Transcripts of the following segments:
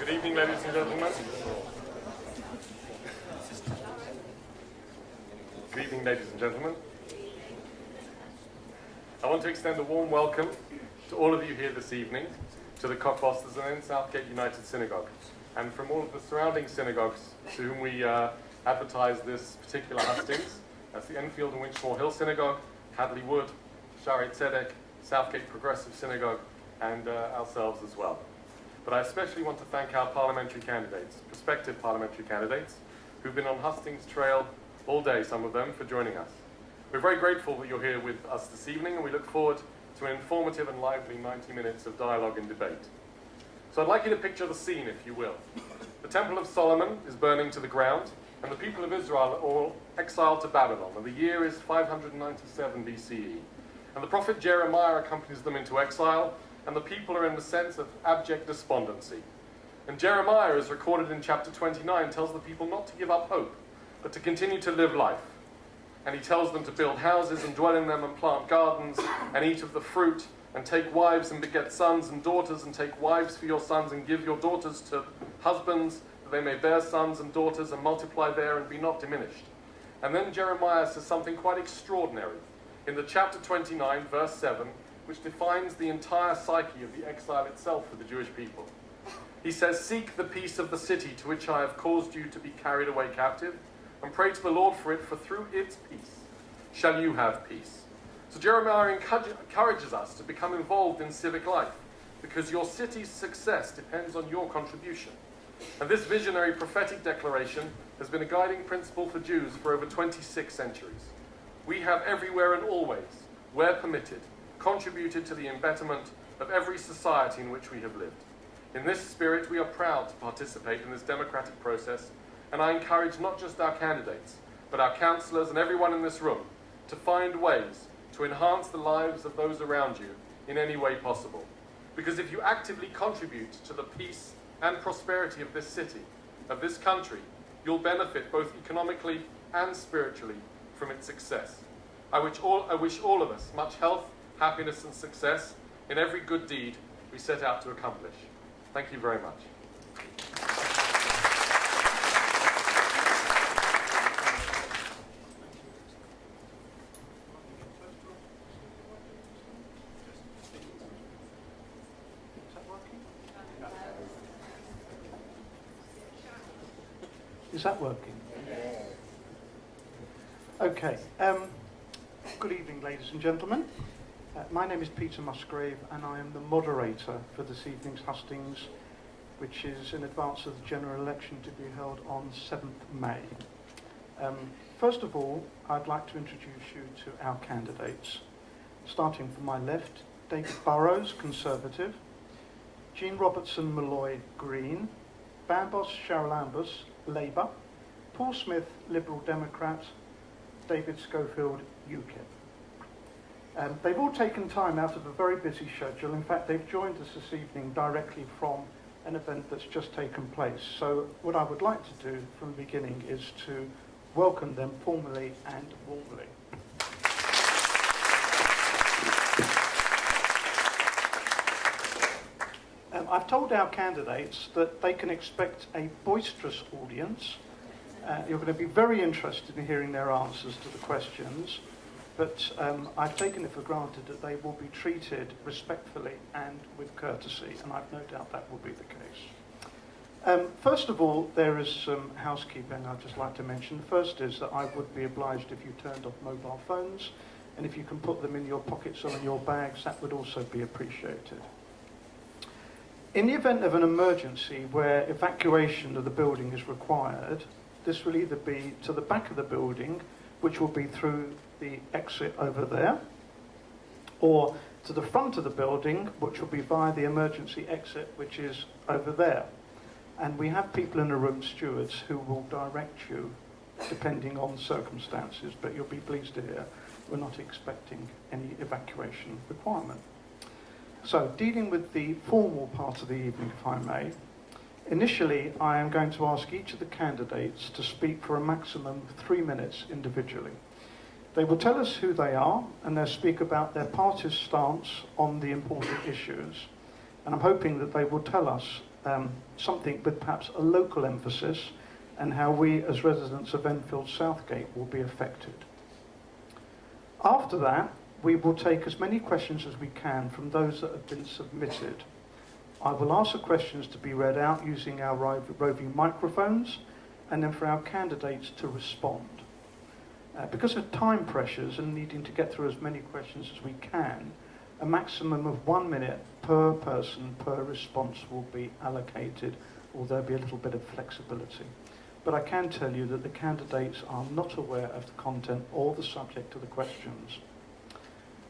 Good evening, ladies and gentlemen. Good evening, ladies and gentlemen. I want to extend a warm welcome to all of you here this evening to the Hustings and Enfield Southgate United Synagogue, and from all of the surrounding synagogues to whom we advertise this particular hustings. That's the Enfield and Winchmore Hill Synagogue, Hadley Wood, Shaarei Tzedek, Southgate Progressive Synagogue, and ourselves as well. But I especially want to thank our parliamentary candidates, prospective parliamentary candidates, who've been on Hustings Trail all day, some of them, for joining us. We're very grateful that you're here with us this evening, and we look forward to an informative and lively 90 minutes of dialogue and debate. So I'd like you to picture the scene, if you will. The Temple of Solomon is burning to the ground, and the people of Israel are all exiled to Babylon, and the year is 597 BCE. And the prophet Jeremiah accompanies them into exile, and the people are in the sense of abject despondency. And Jeremiah, as recorded in chapter 29, tells the people not to give up hope, but to continue to live life. And he tells them to build houses and dwell in them and plant gardens and eat of the fruit and take wives and beget sons and daughters and take wives for your sons and give your daughters to husbands that they may bear sons and daughters and multiply there and be not diminished. And then Jeremiah says something quite extraordinary in the chapter 29, verse 7, which defines the entire psyche of the exile itself for the Jewish people. He says, "Seek the peace of the city to which I have caused you to be carried away captive, and pray to the Lord for it, for through its peace shall you have peace." So Jeremiah encourages us to become involved in civic life, because your city's success depends on your contribution. And this visionary prophetic declaration has been a guiding principle for Jews for over 26 centuries. We have everywhere and always, where permitted, contributed to the embetterment of every society in which we have lived. In this spirit, we are proud to participate in this democratic process, and I encourage not just our candidates, but our councillors and everyone in this room to find ways to enhance the lives of those around you in any way possible. Because if you actively contribute to the peace and prosperity of this city, of this country, you'll benefit both economically and spiritually from its success. I wish all of us much health, happiness and success in every good deed we set out to accomplish. Thank you very much. Is that working? Okay. Good evening, ladies and gentlemen. My name is Peter Musgrave, and I am the moderator for this evening's hustings, which is in advance of the general election to be held on 7th May. First of all, I'd like to introduce you to our candidates. Starting from my left, David Burrows, Conservative, Jean Robertson Malloy, Green, Bambos Charalambos, Labour, Paul Smith, Liberal Democrat, David Schofield, UKIP. They've all taken time out of a very busy schedule. In fact, they've joined us this evening directly from an event that's just taken place. So what I would like to do from the beginning is to welcome them formally and warmly. I've told our candidates that they can expect a boisterous audience. You're going to be very interested in hearing their answers to the questions, but I've taken it for granted that they will be treated respectfully and with courtesy, and I've no doubt that will be the case. First of all, there is some housekeeping I'd just like to mention. The first is that I would be obliged if you turned off mobile phones, and if you can put them in your pockets or in your bags, that would also be appreciated. In the event of an emergency where evacuation of the building is required, this will either be to the back of the building, which will be through the exit over there, or to the front of the building, which will be via the emergency exit, which is over there. And we have people in the room, stewards, who will direct you depending on circumstances, but you'll be pleased to hear we're not expecting any evacuation requirement. So, dealing with the formal part of the evening, if I may, initially I am going to ask each of the candidates to speak for a maximum of 3 minutes individually. They will tell us who they are, and they'll speak about their party's stance on the important issues. And I'm hoping that they will tell us something with perhaps a local emphasis and how we as residents of Enfield Southgate will be affected. After that, we will take as many questions as we can from those that have been submitted. I will ask the questions to be read out using our roving microphones and then for our candidates to respond. Because of time pressures and needing to get through as many questions as we can, a maximum of 1 minute per person per response will be allocated, or there'll be a little bit of flexibility. But I can tell you that the candidates are not aware of the content or the subject of the questions.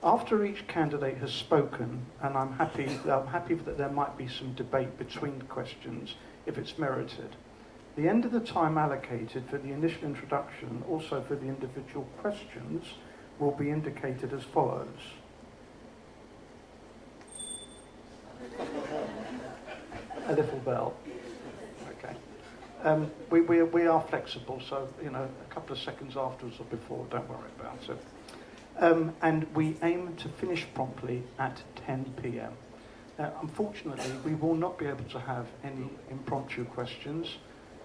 After each candidate has spoken, and I'm happy that there might be some debate between the questions if it's merited, the end of the time allocated for the initial introduction, also for the individual questions, will be indicated as follows. A little bell. Okay. We are flexible, so a couple of seconds afterwards or before, don't worry about it. And we aim to finish promptly at 10 p.m. Unfortunately, we will not be able to have any impromptu questions,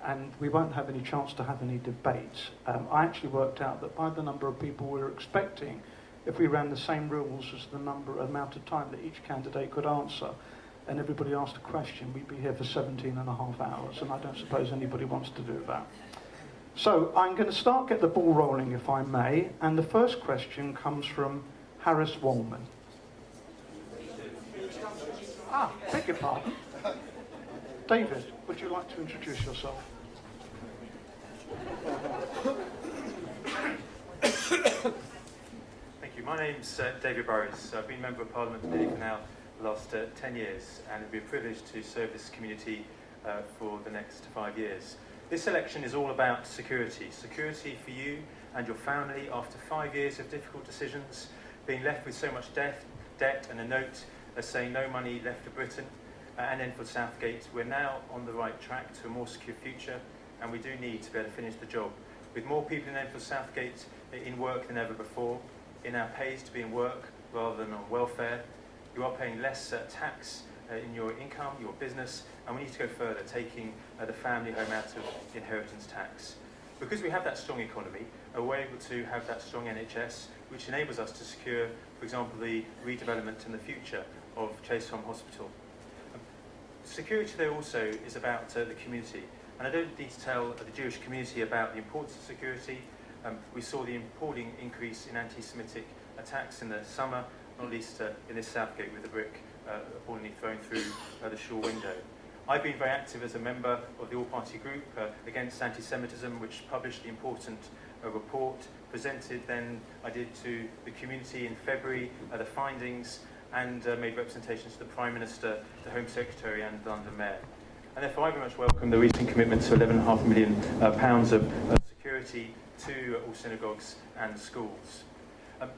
and we won't have any chance to have any debates. I actually worked out that by the number of people we were expecting, if we ran the same rules as the amount of time that each candidate could answer, and everybody asked a question, we'd be here for 17 and a half hours, and I don't suppose anybody wants to do that. So I'm going to get the ball rolling, if I may, and the first question comes from Harris Wallman. Beg your pardon. David, would you like to introduce yourself? Thank you. My name's David Burrows. I've been Member of Parliament nearly for now the last 10 years, and it'll be a privilege to serve this community for the next 5 years. This election is all about security. Security for you and your family after 5 years of difficult decisions, being left with so much debt and a note saying no money left to Britain and Enfield Southgate. We're now on the right track to a more secure future, and we do need to be able to finish the job. With more people in Enfield Southgate in work than ever before, in our pays to be in work rather than on welfare, you are paying less tax in your income, your business, and we need to go further, taking the family home out of inheritance tax. Because we have that strong economy, we're able to have that strong NHS, which enables us to secure, for example, the redevelopment in the future of Chase-Home Hospital. Security, though, also is about the community. And I don't need to tell the Jewish community about the importance of security. We saw the appalling increase in anti-Semitic attacks in the summer, not least in this Southgate with the brick appallingly thrown through the shore window. I've been very active as a member of the all-party group against anti-Semitism, which published the important report, presented then I did to the community in February the findings, and made representations to the Prime Minister, the Home Secretary and the London Mayor. And therefore I very much welcome the recent commitment to £11.5 million of security to all synagogues and schools.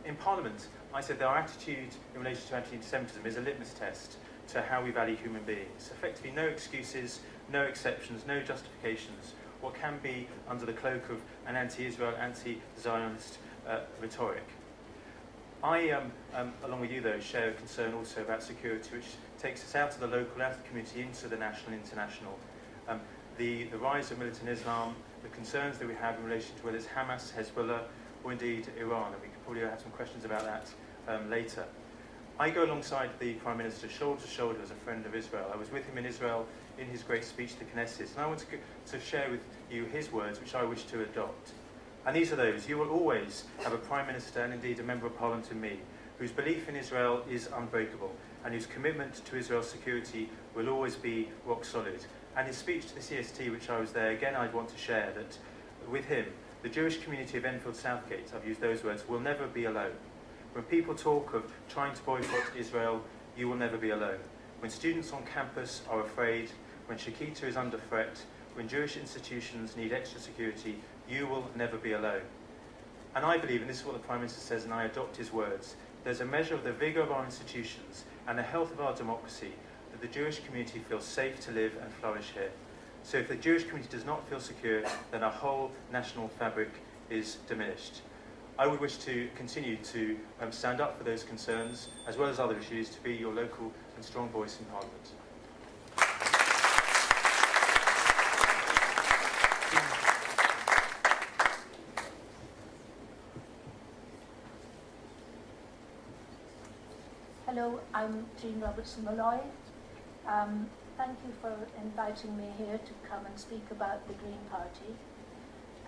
In Parliament, I said that our attitude in relation to anti-Semitism is a litmus test to how we value human beings. Effectively, no excuses, no exceptions, no justifications. What can be under the cloak of an anti-Israel, anti-Zionist rhetoric. I, along with you though, share a concern also about security, which takes us out of the local, out of the community, into the national and international. The rise of militant Islam, the concerns that we have in relation to whether it's Hamas, Hezbollah, or indeed Iran, and we could probably have some questions about that later. I go alongside the Prime Minister shoulder to shoulder as a friend of Israel. I was with him in Israel in his great speech to the Knesset, and I want to share with you his words, which I wish to adopt. And these are those: you will always have a Prime Minister and indeed a Member of Parliament in me, whose belief in Israel is unbreakable, and whose commitment to Israel's security will always be rock solid. And his speech to the CST, which I was there, again I'd want to share that with him, the Jewish community of Enfield Southgate, I've used those words, will never be alone. When people talk of trying to boycott Israel, you will never be alone. When students on campus are afraid, when Shakita is under threat, when Jewish institutions need extra security, you will never be alone. And I believe, and this is what the Prime Minister says, and I adopt his words, there's a measure of the vigour of our institutions and the health of our democracy that the Jewish community feels safe to live and flourish here. So if the Jewish community does not feel secure, then our whole national fabric is diminished. I would wish to continue to stand up for those concerns, as well as other issues, to be your local and strong voice in Parliament. Jean Robertson-Malloy. Thank you for inviting me here to come and speak about the Green Party,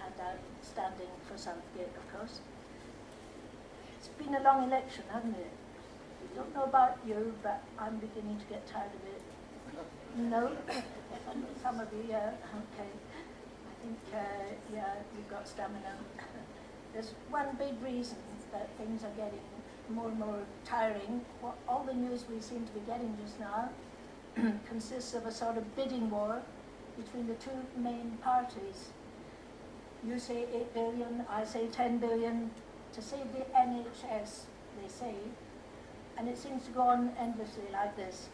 and I'm standing for Southgate, of course. It's been a long election, hasn't it? I don't know about you, but I'm beginning to get tired of it. No? Some of you, yeah, okay. I think, yeah, you've got stamina. There's one big reason that things are getting more and more tiring. All the news we seem to be getting just now consists of a sort of bidding war between the two main parties. You say 8 billion, I say 10 billion to save the NHS, they say, and it seems to go on endlessly like this.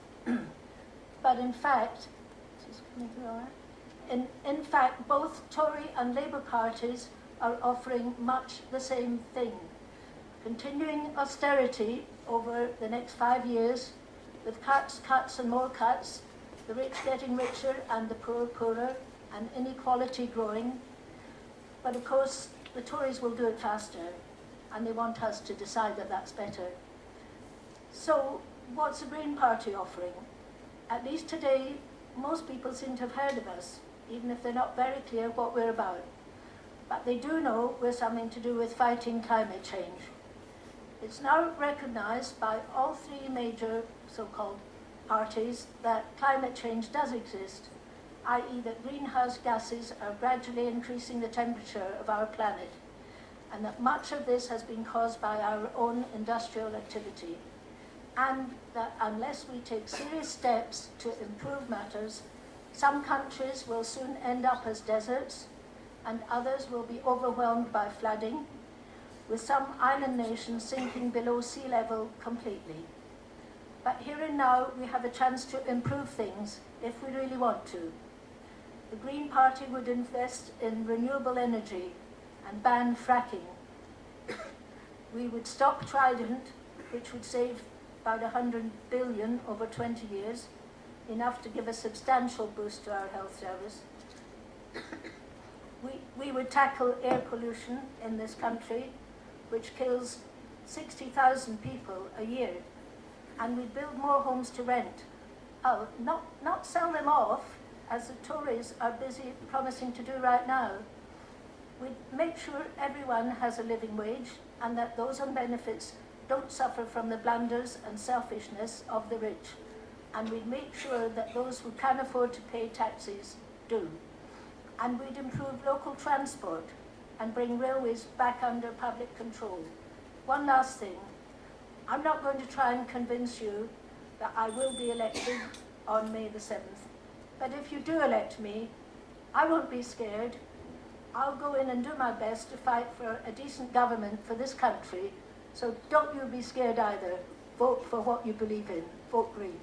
But in fact, in fact, both Tory and Labour parties are offering much the same thing. Continuing austerity over the next 5 years, with cuts, cuts and more cuts, the rich getting richer and the poor poorer, and inequality growing. But of course, the Tories will do it faster, and they want us to decide that that's better. So, what's the Green Party offering? At least today, most people seem to have heard of us, even if they're not very clear what we're about. But they do know we're something to do with fighting climate change. It's now recognised by all three major so-called parties that climate change does exist, i.e. that greenhouse gases are gradually increasing the temperature of our planet, and that much of this has been caused by our own industrial activity, and that unless we take serious steps to improve matters, some countries will soon end up as deserts, and others will be overwhelmed by flooding, with some island nations sinking below sea level completely. But here and now, we have a chance to improve things if we really want to. The Green Party would invest in renewable energy and ban fracking. We would stop Trident, which would save about 100 billion over 20 years, enough to give a substantial boost to our health service. We would tackle air pollution in this country, which kills 60,000 people a year, and we'd build more homes to rent. Oh, not sell them off, as the Tories are busy promising to do right now. We'd make sure everyone has a living wage, and that those on benefits don't suffer from the blunders and selfishness of the rich. And we'd make sure that those who can afford to pay taxes do. And we'd improve local transport and bring railways back under public control. One last thing. I'm not going to try and convince you that I will be elected on May the 7th. But if you do elect me, I won't be scared. I'll go in and do my best to fight for a decent government for this country. So don't you be scared either. Vote for what you believe in. Vote Green.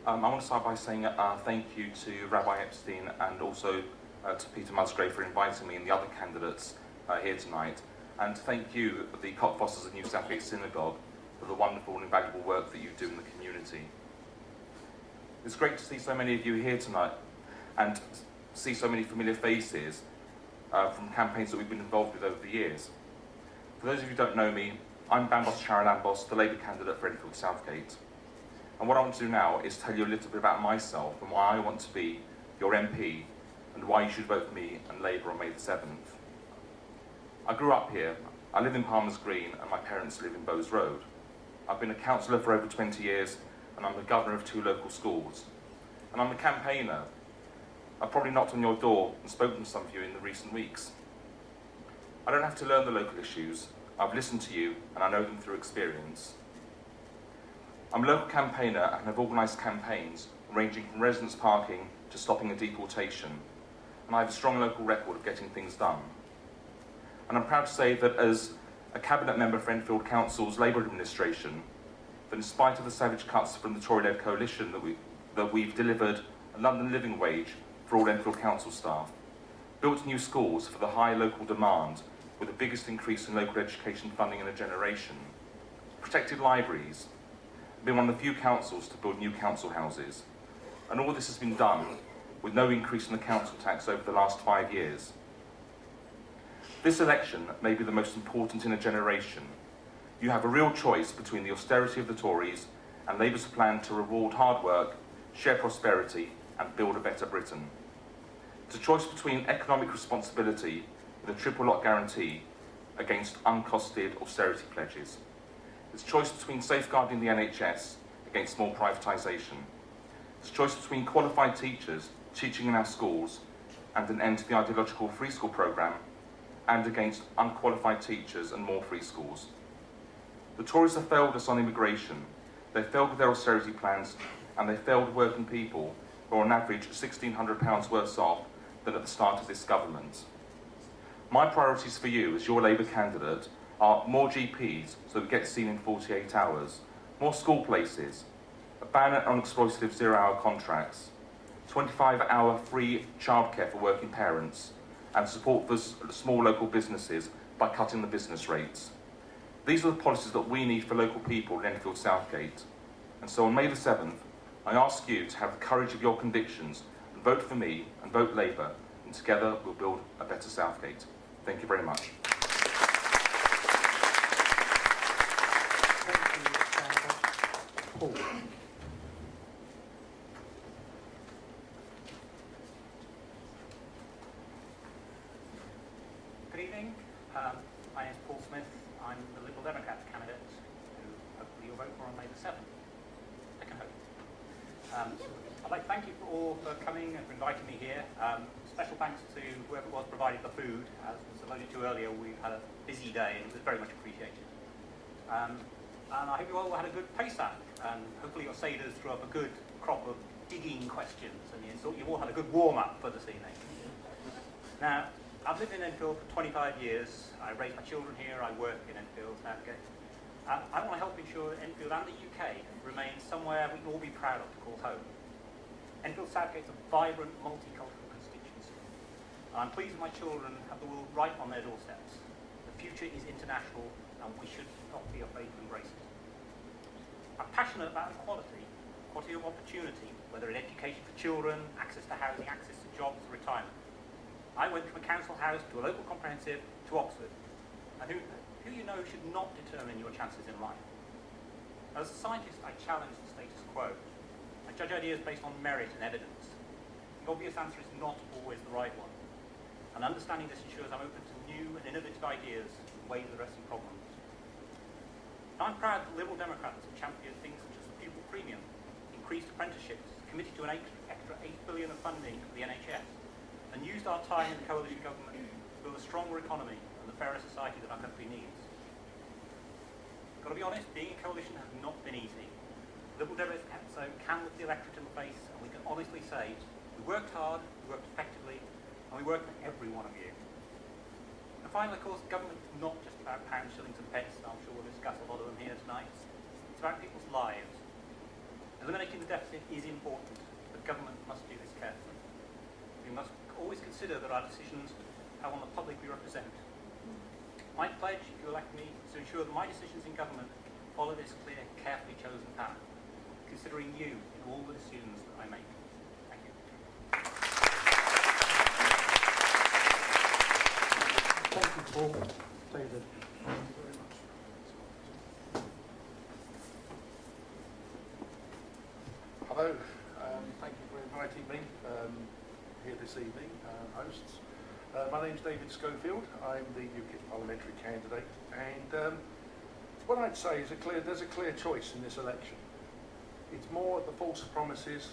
I want to start by saying thank you to Rabbi Epstein and also to Peter Musgrave for inviting me and the other candidates here tonight. And thank you, the Cockfosters of New Southgate Synagogue, for the wonderful and invaluable work that you do in the community. It's great to see so many of you here tonight and see so many familiar faces from campaigns that we've been involved with over the years. For those of you who don't know me, I'm Bambos Charalambos, the Labour candidate for Enfield Southgate. And what I want to do now is tell you a little bit about myself and why I want to be your MP and why you should vote for me and Labour on May the 7th. I grew up here. I live in Palmer's Green and my parents live in Bowes Road. I've been a councillor for over 20 years and I'm the governor of 2 local schools. And I'm a campaigner. I've probably knocked on your door and spoken to some of you in the recent weeks. I don't have to learn the local issues. I've listened to you and I know them through experience. I'm a local campaigner and have organised campaigns ranging from residence parking to stopping a deportation, and I have a strong local record of getting things done. And I'm proud to say that as a cabinet member for Enfield Council's Labour administration, that in spite of the savage cuts from the Tory-led coalition that we've delivered a London living wage for all Enfield Council staff, built new schools for the high local demand with the biggest increase in local education funding in a generation, protected libraries, been one of the few councils to build new council houses. And all this has been done with no increase in the council tax over the last 5 years. This election may be the most important in a generation. You have a real choice between the austerity of the Tories and Labour's plan to reward hard work, share prosperity and build a better Britain. It's a choice between economic responsibility with a triple lock guarantee against uncosted austerity pledges. It's a choice between safeguarding the NHS against more privatisation. It's a choice between qualified teachers teaching in our schools and an end to the ideological free school programme, and against unqualified teachers and more free schools. The Tories have failed us on immigration. They failed with their austerity plans, and they failed working people who are on average £1,600 worse off than at the start of this government. My priorities for you as your Labour candidate are more GPs so that we get seen in 48 hours, more school places, a ban on exploitative zero-hour contracts, 25-hour free childcare for working parents, and support for small local businesses by cutting the business rates. These are the policies that we need for local people in Enfield Southgate. And so on May the 7th, I ask you to have the courage of your convictions and vote for me and vote Labour, and together we'll build a better Southgate. Thank you very much. Paul. Good evening. My name is Paul Smith. I'm the Liberal Democrats candidate who hopefully you'll vote for on May the 7th. I can hope. I'd like to thank you all for coming and for inviting me here. Special thanks to whoever it was provided the food. As was alluded to earlier, we've had a busy day and it was very much appreciated. And I hope you all had a good PASAC, and hopefully your sailors threw up a good crop of digging questions, and you've all had a good warm-up for this evening. Now, I've lived in Enfield for 25 years. I raised my children here. I work in Enfield Southgate. I want to help ensure that Enfield and the UK remains somewhere we can all be proud of to call home. Enfield Southgate is a vibrant, multicultural constituency. I'm pleased my children have the world right on their doorsteps. The future is international, and we should not be afraid to embrace it. I'm passionate about equality of opportunity, whether in education for children, access to housing, access to jobs, retirement. I went from a council house to a local comprehensive to Oxford. And who you know should not determine your chances in life. As a scientist, I challenge the status quo. I judge ideas based on merit and evidence. The obvious answer is not always the right one. And understanding this ensures I'm open to new and innovative ideas and ways of addressing problems. I'm proud that Liberal Democrats have championed things such as the pupil premium, increased apprenticeships, committed to an extra £8 billion of funding for the NHS, and used our time in the coalition government to build a stronger economy and the fairer society that our country needs. Got to be honest, being a coalition has not been easy. Liberal Democrats can look the electorate in the face, and we can honestly say we worked hard, we worked effectively, and we worked for every one of you. And finally, of course, government is not just about pounds, shillings and pence, and I'm sure we'll discuss a lot of them here tonight. It's about people's lives. Eliminating the deficit is important, but government must do this carefully. We must always consider that our decisions are on the public we represent. My pledge, if you elect me, is to ensure that my decisions in government follow this clear, carefully chosen path, considering you in all the decisions that I make. Thank you. Thank you, Paul. David. Hello, thank you for inviting me here this evening, hosts. My name's David Schofield. I'm the UK Parliamentary candidate, and what I'd say is there's a clear choice in this election. It's more the false promises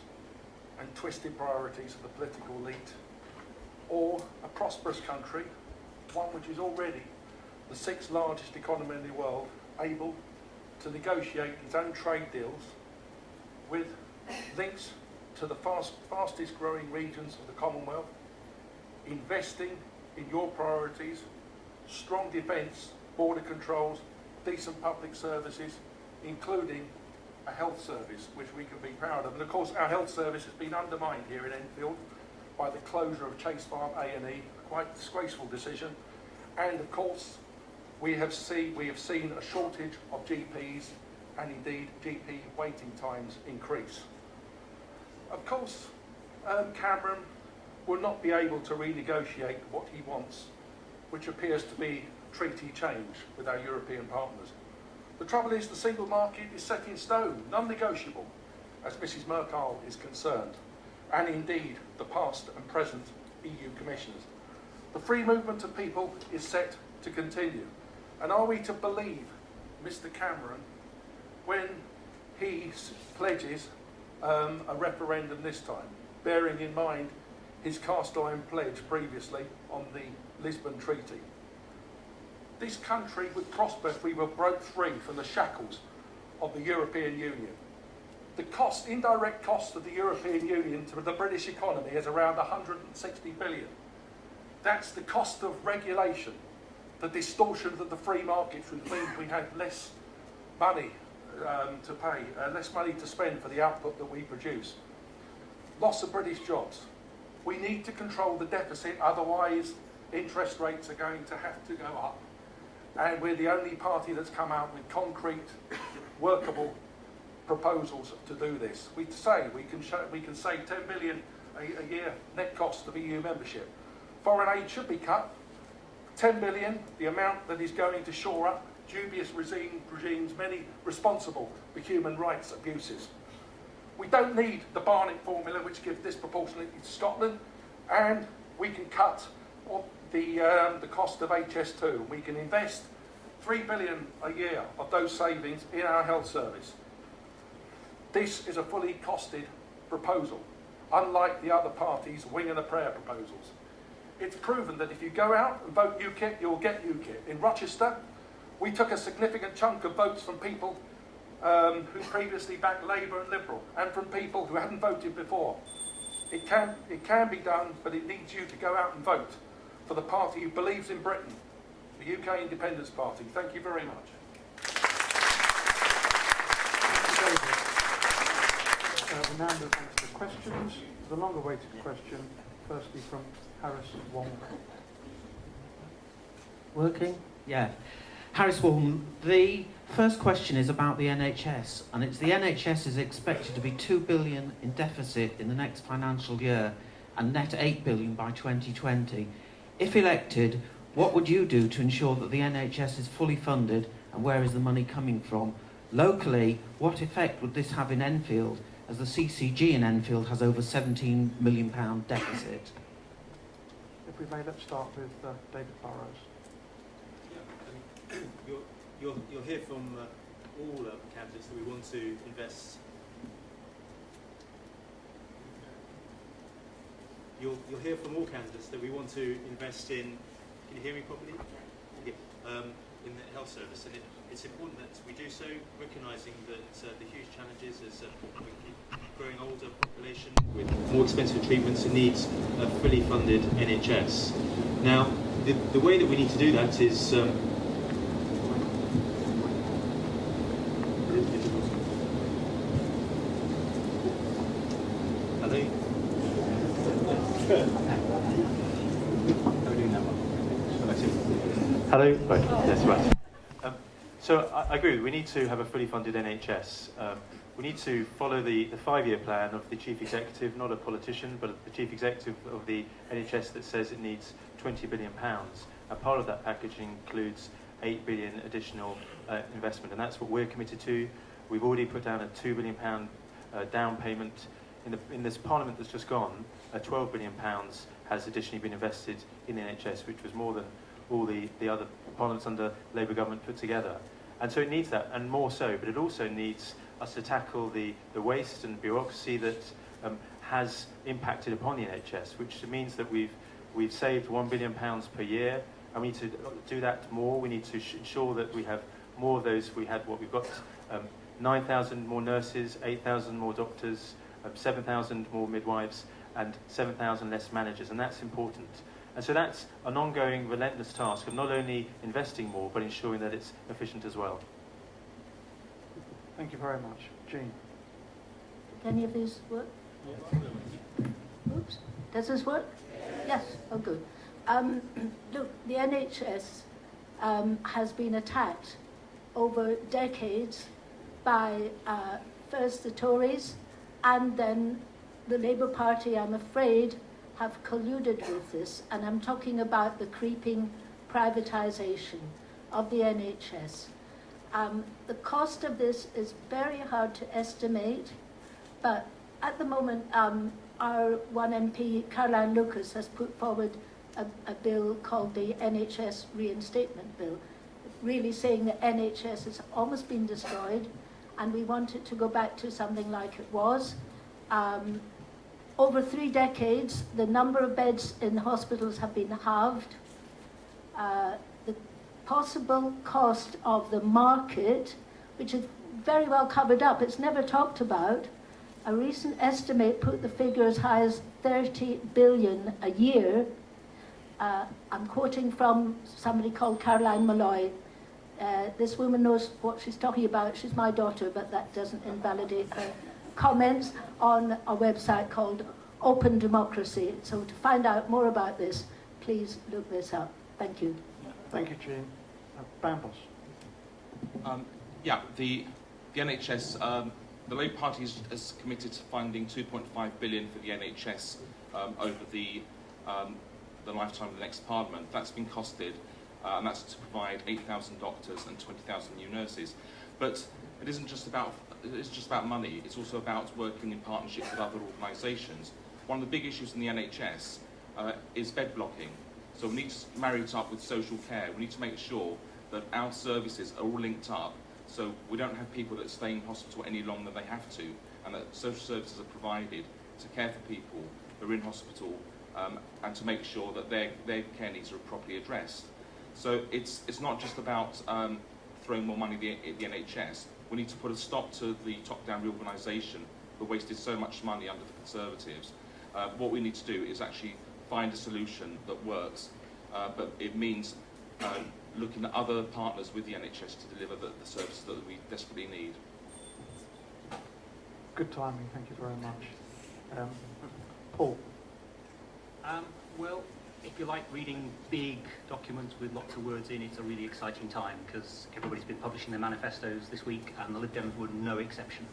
and twisted priorities of the political elite, or a prosperous country, one which is already the 6th largest economy in the world, able to negotiate its own trade deals with links to the fastest growing regions of the Commonwealth, investing in your priorities, strong defence, border controls, decent public services, including a health service which we can be proud of. And of course our health service has been undermined here in Enfield by the closure of Chase Farm A&E, a quite disgraceful decision. And of course we have seen a shortage of GPs and indeed GP waiting times increase. Of course, Cameron will not be able to renegotiate what he wants, which appears to be treaty change with our European partners. The trouble is the single market is set in stone, non-negotiable, as Mrs Merkel is concerned, and indeed the past and present EU commissioners. The free movement of people is set to continue. And are we to believe Mr Cameron when he pledges a referendum this time, bearing in mind his cast iron pledge previously on the Lisbon Treaty? This country would prosper if we were broke free from the shackles of the European Union. The cost, indirect cost of the European Union to the British economy is around 160 billion. That's the cost of regulation, the distortion of the free market, which means we have less money to pay, less money to spend for the output that we produce. Loss of British jobs. We need to control the deficit, otherwise interest rates are going to have to go up. And we're the only party that's come out with concrete, workable proposals to do this. We say we can save 10 billion a year net cost of EU membership. Foreign aid should be cut. 10 billion, the amount that is going to shore up dubious regimes, many responsible for human rights abuses. We don't need the Barnett formula, which gives disproportionately to Scotland, and we can cut the cost of HS2. We can invest 3 billion a year of those savings in our health service. This is a fully costed proposal, unlike the other parties' wing and a prayer proposals. It's proven that if you go out and vote UKIP, you'll get UKIP. In Rochester, we took a significant chunk of votes from people who previously backed Labour and Liberal, and from people who hadn't voted before. It can be done, but it needs you to go out and vote for the party who believes in Britain, the UK Independence Party. Thank you very much. We'll now move on to the questions. The long-awaited question, firstly from Harris Wong. Working? Yeah. Harris Wong, the first question is about the NHS, and it's the NHS is expected to be 2 billion in deficit in the next financial year and net 8 billion by 2020. If elected, what would you do to ensure that the NHS is fully funded, and where is the money coming from? Locally, what effect would this have in Enfield, as the CCG in Enfield has over £17 million deficit? If we may, let's start with David Burrows. You'll hear from all candidates that we want to invest. You'll hear from all candidates that we want to invest in. Can you hear me properly? Yeah. In the health service, and it's important that we do so, recognising that the huge challenges as we keep growing older population with more expensive treatments, it needs a fully funded NHS. Now, the way that we need to do that is. Hello? Right, yes, right. So I agree, we need to have a fully funded NHS. We need to follow the 5-year plan of the Chief Executive, not a politician, but the Chief Executive of the NHS that says it needs £20 billion. And part of that package includes £8 billion additional investment, and that's what we're committed to. We've already put down a £2 billion down payment. In this Parliament that's just gone, £12 billion has additionally been invested in the NHS, which was more than all the other parliaments under Labour government put together. And so it needs that, and more so, but it also needs us to tackle the waste and bureaucracy that has impacted upon the NHS, which means that we've saved £1 billion per year, and we need to do that more. We need to ensure that we have more of those. We've got 9,000 more nurses, 8,000 more doctors, 7,000 more midwives, and 7,000 less managers, and that's important. And so that's an ongoing, relentless task of not only investing more, but ensuring that it's efficient as well. Thank you very much. Jean. Did any of these work? Oops. Does this work? Yes. Oh, good. Look, the NHS has been attacked over decades by first the Tories and then the Labour Party, I'm afraid, have colluded with this, and I'm talking about the creeping privatisation of the NHS. The cost of this is very hard to estimate, but at the moment our one MP, Caroline Lucas, has put forward a bill called the NHS Reinstatement Bill, really saying that NHS has almost been destroyed and we want it to go back to something like it was. Over 3 decades, the number of beds in hospitals have been halved. The possible cost of the market, which is very well covered up, it's never talked about. A recent estimate put the figure as high as 30 billion a year. I'm quoting from somebody called Caroline Malloy. This woman knows what she's talking about. She's my daughter, but that doesn't invalidate her comments on a website called Open Democracy. So to find out more about this, please look this up. Thank you. Thank you, Jean. Bambos. Yeah, the NHS, the Labour Party has committed to funding 2.5 billion for the NHS over the lifetime of the next Parliament. That's been costed, and that's to provide 8,000 doctors and 20,000 new nurses. But it isn't just about money. It's also about working in partnership with other organisations. One of the big issues in the NHS is bed blocking. So we need to marry it up with social care. We need to make sure that our services are all linked up, so we don't have people that stay in hospital any longer than they have to, and that social services are provided to care for people who are in hospital, and to make sure that their care needs are properly addressed. So it's not just about throwing more money at the NHS. We need to put a stop to the top-down reorganisation that wasted so much money under the Conservatives. What we need to do is actually find a solution that works, but it means looking at other partners with the NHS to deliver the services that we desperately need. Good timing, thank you very much. Paul. Well, if you like reading big documents with lots of words in, it's a really exciting time because everybody's been publishing their manifestos this week and the Lib Dems were no exception.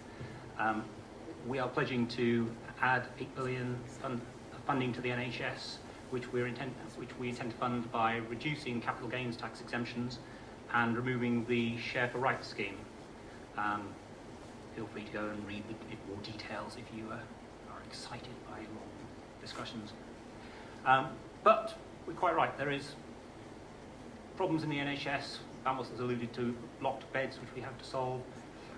We are pledging to add 8 billion funding to the NHS, which we intend to fund by reducing capital gains tax exemptions and removing the Share for Rights scheme. Feel free to go and read more details if you are excited by long discussions. But we're quite right, there is problems in the NHS. Bambos has alluded to blocked beds, which we have to solve.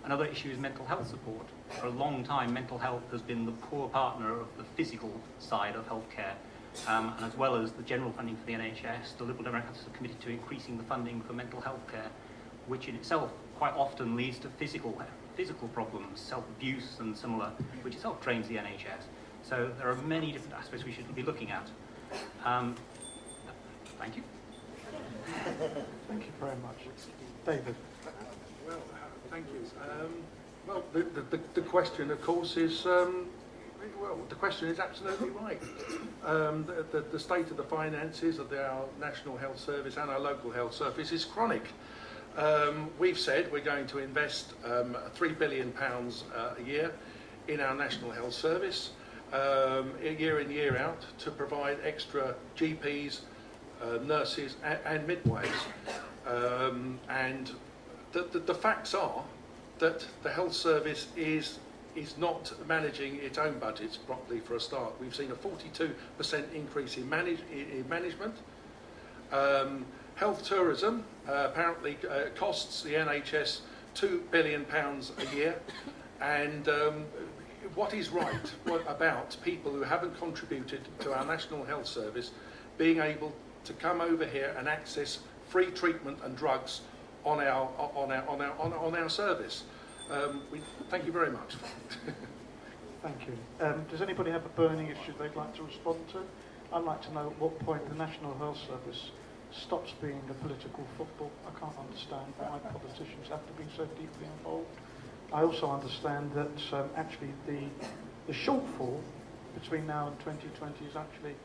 Another issue is mental health support. For a long time, mental health has been the poor partner of the physical side of healthcare. And as well as the general funding for the NHS, the Liberal Democrats are committed to increasing the funding for mental health care, which in itself quite often leads to physical problems, self-abuse and similar, which itself drains the NHS. So there are many different aspects we should be looking at. Thank you. Thank you very much. David. Well, thank you. Well, the question, of course, is the question is absolutely right. The state of the finances of our National Health Service and our local health service is chronic. We've said we're going to invest £3 billion a year in our National Health Service, year in, year out, to provide extra GPs, nurses and midwives. And the facts are that the health service is not managing its own budgets properly for a start. We've seen a 42% increase in management. Health tourism apparently costs the NHS £2 billion a year. And what is right about people who haven't contributed to our National Health Service being able to come over here and access free treatment and drugs on our service? Thank you very much. Thank you. Does anybody have a burning issue they'd like to respond to? I'd like to know at what point the National Health Service stops being a political football. I can't understand why politicians have to be so deeply involved. I also understand that actually the shortfall between now and 2020 is actually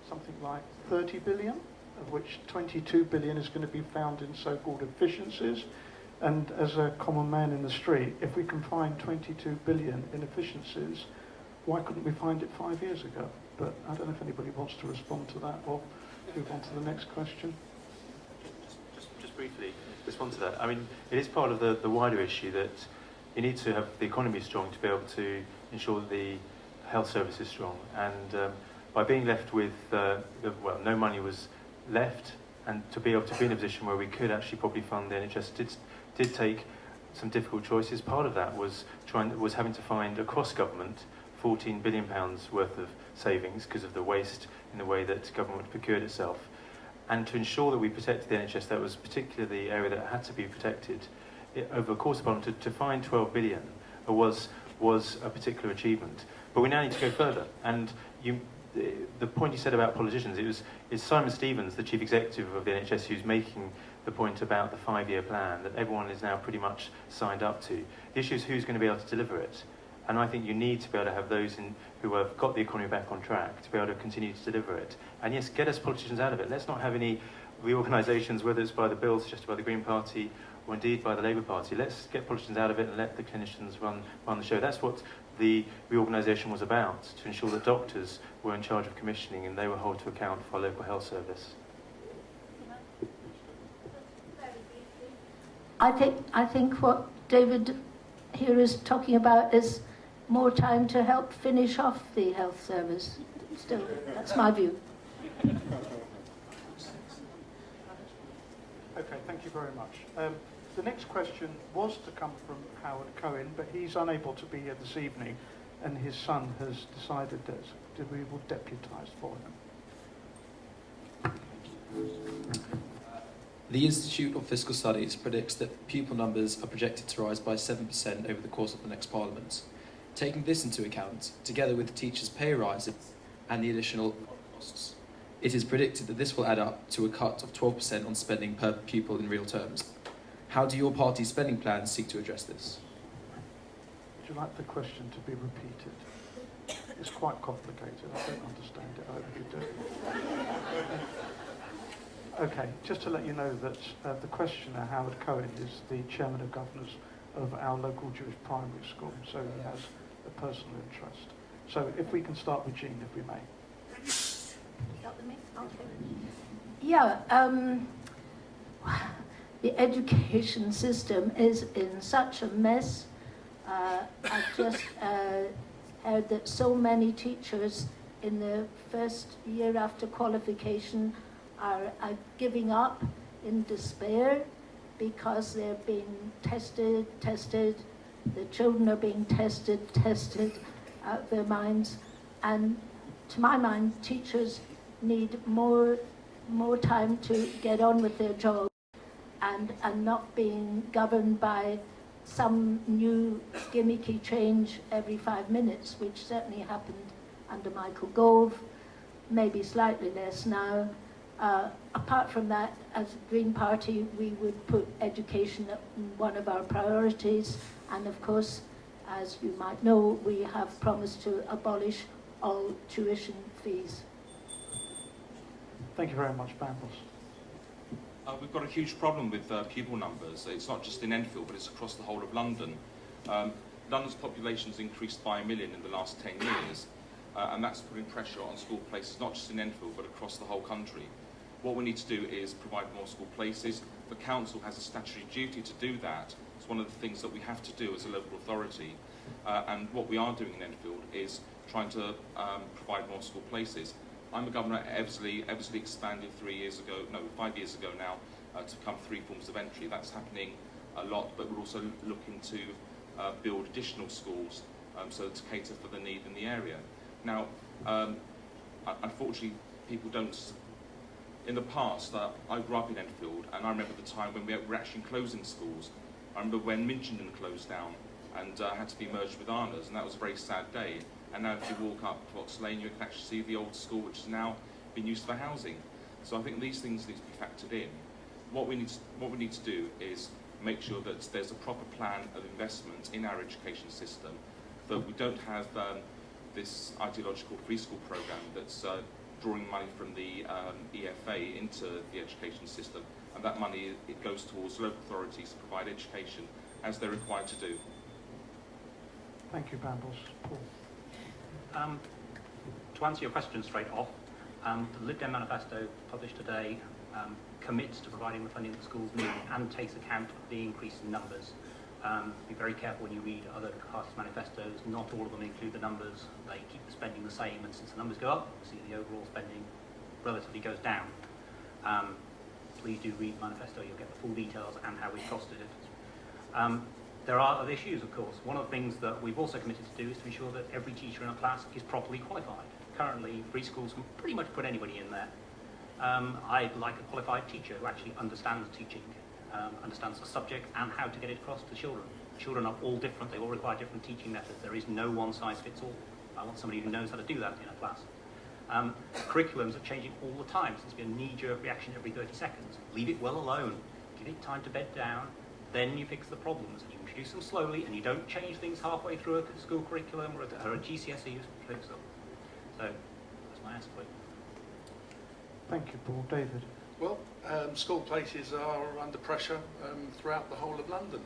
something like 30 billion, of which 22 billion is going to be found in so-called efficiencies. And as a common man in the street, if we can find 22 billion in efficiencies, why couldn't we find it 5 years ago? But I don't know if anybody wants to respond to that or move on to the next question. Just briefly respond to that. I mean, it is part of the wider issue that you need to have the economy strong to be able to ensure that the health service is strong. And by being left with, well, no money was left, and to be able to be in a position where we could actually probably fund the NHS did take some difficult choices. Part of that was having to find across government £14 billion worth of savings because of the waste in the way that government procured itself. And to ensure that we protected the NHS, that was particularly the area that had to be protected. Over the course of Parliament, to find 12 billion was a particular achievement. But we now need to go further. And the point you said about politicians, it's Simon Stevens, the chief executive of the NHS, who's making the point about the 5-year plan that everyone is now pretty much signed up to. The issue is who's going to be able to deliver it. And I think you need to be able to have those who have got the economy back on track to be able to continue to deliver it. And yes, get us politicians out of it. Let's not have any reorganisations, whether it's by the Bill suggested by the Green Party or indeed by the Labour Party. Let's get politicians out of it and let the clinicians run the show. That's what the reorganisation was about, to ensure that doctors were in charge of commissioning and they were held to account for our local health service. I think what David here is talking about is more time to help finish off the health service. Still, that's my view. Okay, thank you very much. The next question was to come from Howard Cohen, but he's unable to be here this evening, and his son has decided that we will deputise for him. The Institute of Fiscal Studies predicts that pupil numbers are projected to rise by 7% over the course of the next Parliament. Taking this into account, together with teachers' pay rises and the additional costs, it is predicted that this will add up to a cut of 12% on spending per pupil in real terms. How do your party's spending plans seek to address this? Would you like the question to be repeated? It's quite complicated. I don't understand it. I hope you do. Okay, just to let you know that the questioner, Howard Cohen, is the chairman of governors of our local Jewish primary school, so he has a personal interest. So if we can start with Jean, if we may. Yeah, the education system is in such a mess. I've just heard that so many teachers in the first year after qualification are giving up in despair because they're being tested, the children are being tested out of their minds. And to my mind, teachers need more time to get on with their job and not being governed by some new gimmicky change every 5 minutes, which certainly happened under Michael Gove, maybe slightly less now. Apart from that, as a Green Party, we would put education at one of our priorities, and of course, as you might know, we have promised to abolish all tuition fees. Thank you very much, Bambles. We've got a huge problem with pupil numbers. It's not just in Enfield, but it's across the whole of London. London's population has increased by 1 million in the last 10 years, and that's putting pressure on school places, not just in Enfield, but across the whole country. What we need to do is provide more school places. The council has a statutory duty to do that. It's one of the things that we have to do as a local authority. And what we are doing in Enfield is trying to provide more school places. I'm a governor at Eversley. Eversley expanded 5 years ago now, to become 3 forms of entry. That's happening a lot, but we're also looking to build additional schools so to cater for the need in the area. Now, unfortunately, people don't. In the past, I grew up in Enfield, and I remember the time when we were actually closing schools. I remember when Minchingham closed down and had to be merged with Arna's, and that was a very sad day. And now if you walk up Fox Lane, you can actually see the old school, which has now been used for housing. So I think these things need to be factored in. What we need to do is make sure that there's a proper plan of investment in our education system, that we don't have this ideological preschool program that's drawing money from the EFA into the education system. and that money, it goes towards local authorities to provide education as they're required to do. Thank you, Brambles. Paul. To answer your question straight off, the Lib Dem manifesto published today commits to providing the funding that schools need and takes account of the increase in numbers. Be very careful when you read other parties' manifestos. Not all of them include the numbers. They keep the spending the same, and since the numbers go up, you see the overall spending relatively goes down. Please do read the manifesto. You'll get the full details and how we've costed it. There are other issues, of course. One of the things that we've also committed to do is to ensure that every teacher in a class is properly qualified. Currently, free schools can pretty much put anybody in there. I'd like a qualified teacher who actually understands teaching, understands the subject and how to get it across to children. Children are all different. They all require different teaching methods. There is no one size fits all. I want somebody who knows how to do that in a class. Curriculums are changing all the time. So there's been a knee-jerk reaction every 30 seconds. Leave it well alone. Give it time to bed down. Then you fix the problems. And you introduce them slowly, and you don't change things halfway through a school curriculum or a GCSE. You fix them. So that's my answer for it. Thank you, Paul. David. Well, school places are under pressure throughout the whole of London.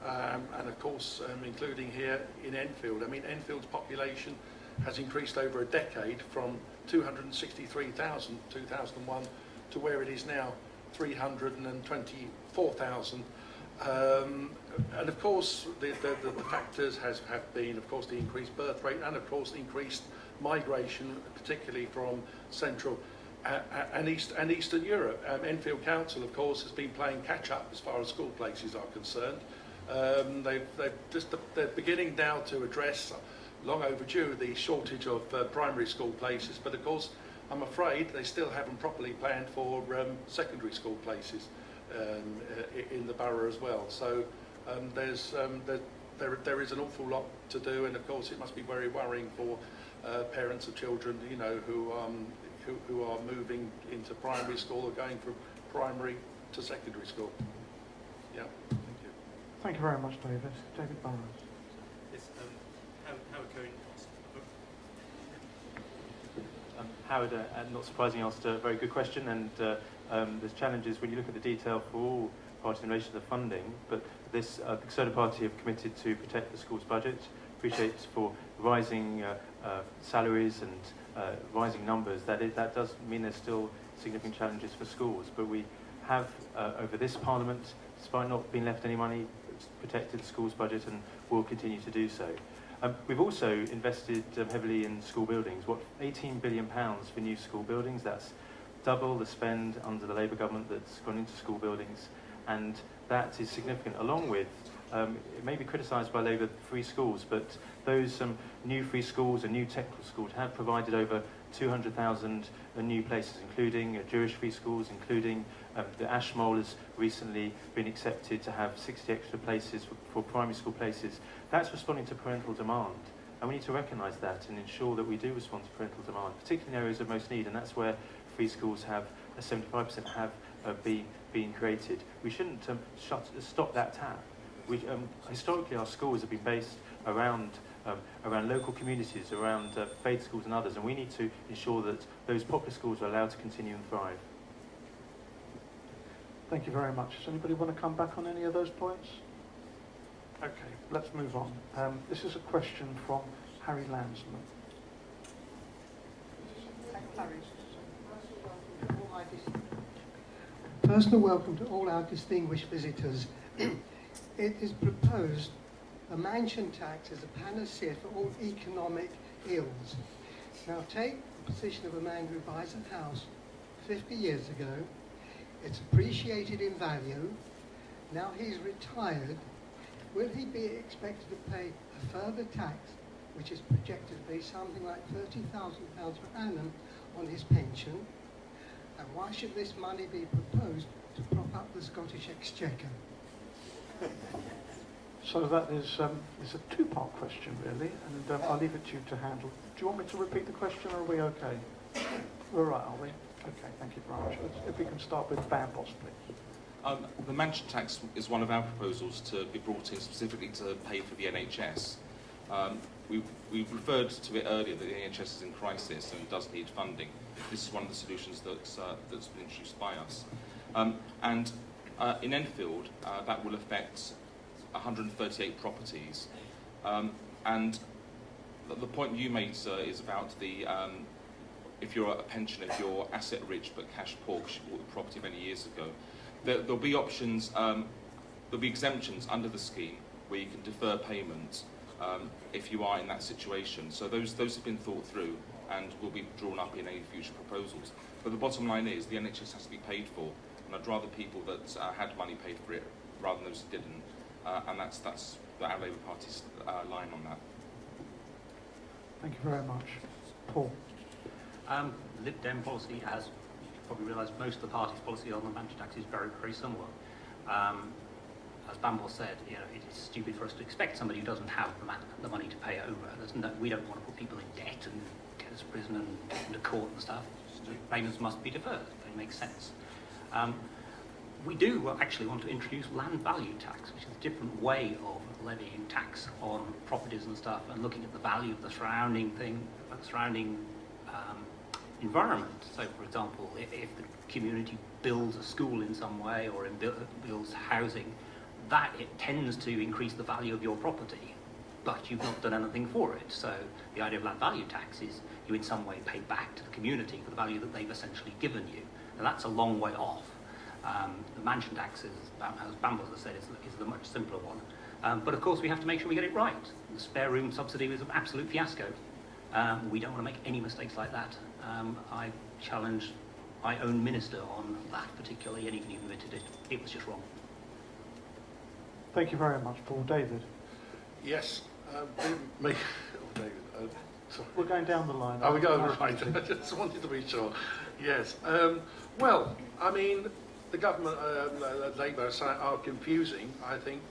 And of course, including here in Enfield. I mean, Enfield's population has increased over a decade from 263,000 2001 to where it is now 324,000. And of course, the factors have been, of course, the increased birth rate and, of course, increased migration, particularly from Central and Eastern Europe. Enfield Council, of course, has been playing catch-up as far as school places are concerned. They're beginning now to address, long overdue, the shortage of primary school places, but of course, I'm afraid they still haven't properly planned for secondary school places in the borough as well. So there is an awful lot to do, and of course, it must be very worrying for parents of children, you know, who are moving into primary school or going from primary to secondary school. Yeah, thank you. Thank you very much, David. David Burrows. Yes, Howard, not surprisingly, asked a very good question, and there's challenges when you look at the detail for all parties in relation to the funding, but this the Conservative Party have committed to protect the school's budget. Appreciate for rising salaries and rising numbers, that does mean there's still significant challenges for schools, but we have, over this Parliament, despite not being left any money, protected the school's budget and will continue to do so. We've also invested heavily in school buildings. What, £18 billion for new school buildings? That's double the spend under the Labour government that's gone into school buildings, and that is significant, along with it may be criticised by Labour free schools, but those new free schools and new technical schools have provided over 200,000 new places, including Jewish free schools, including the Ashmole has recently been accepted to have 60 extra places for primary school places. That's responding to parental demand, and we need to recognise that and ensure that we do respond to parental demand, particularly in areas of most need, and that's where free schools have 75% have been created. We shouldn't stop that tap. Historically, our schools have been based around local communities, around faith schools and others, and we need to ensure that those popular schools are allowed to continue and thrive. Thank you very much. Does anybody want to come back on any of those points? Okay, let's move on. This is a question from Harry Lansman. Personal welcome to all our distinguished visitors. It is proposed a mansion tax as a panacea for all economic ills. Now take the position of a man who buys a house 50 years ago. It's appreciated in value. Now he's retired. Will he be expected to pay a further tax, which is projected to be something like £30,000 per annum on his pension? And why should this money be proposed to prop up the Scottish Exchequer? So that is a two-part question, really, and I'll leave it to you to handle. Do you want me to repeat the question, or are we okay? We're right, are we? Okay, thank you very much. If we can start with Bambos, please. The mansion tax is one of our proposals to be brought in specifically to pay for the NHS. We referred to it earlier that the NHS is in crisis and does need funding. This is one of the solutions that's been introduced by us. And in Enfield, that will affect 138 properties. And the point you made, sir, is about the if you're a pensioner, if you're asset rich but cash poor because you bought the property many years ago, there'll be options, there'll be exemptions under the scheme where you can defer payment if you are in that situation. So those have been thought through and will be drawn up in any future proposals. But the bottom line is the NHS has to be paid for, and I'd rather people that had money paid for it rather than those who didn't. And that's our Labour Party's line on that. Thank you very much. Paul. Lib Dem policy, as you probably realise, most of the party's policy on the mansion tax is very, very similar. As Bamble said, you know, it is stupid for us to expect somebody who doesn't have the money to pay it over. We don't want to put people in debt and get us to prison and get them to court and stuff. So payments must be deferred. They make sense. We do actually want to introduce land value tax, which is a different way of levying tax on properties and stuff, and looking at the value of the surrounding environment. So, for example, if the community builds a school in some way or builds housing, that it tends to increase the value of your property, but you've not done anything for it. So the idea of land value tax is you in some way pay back to the community for the value that they've essentially given you. And that's a long way off. The mansion tax, as Bambles has said, is the much simpler one. But of course we have to make sure we get it right. The spare room subsidy was an absolute fiasco. We don't want to make any mistakes like that. I challenged my own minister on that particularly, and even he admitted it. It was just wrong. Thank you very much, Paul. David. Yes, David. Sorry. We're going down the line. Are we going right? I just wanted to be sure. Yes. Well, I mean, the government, Labour, are confusing, I think,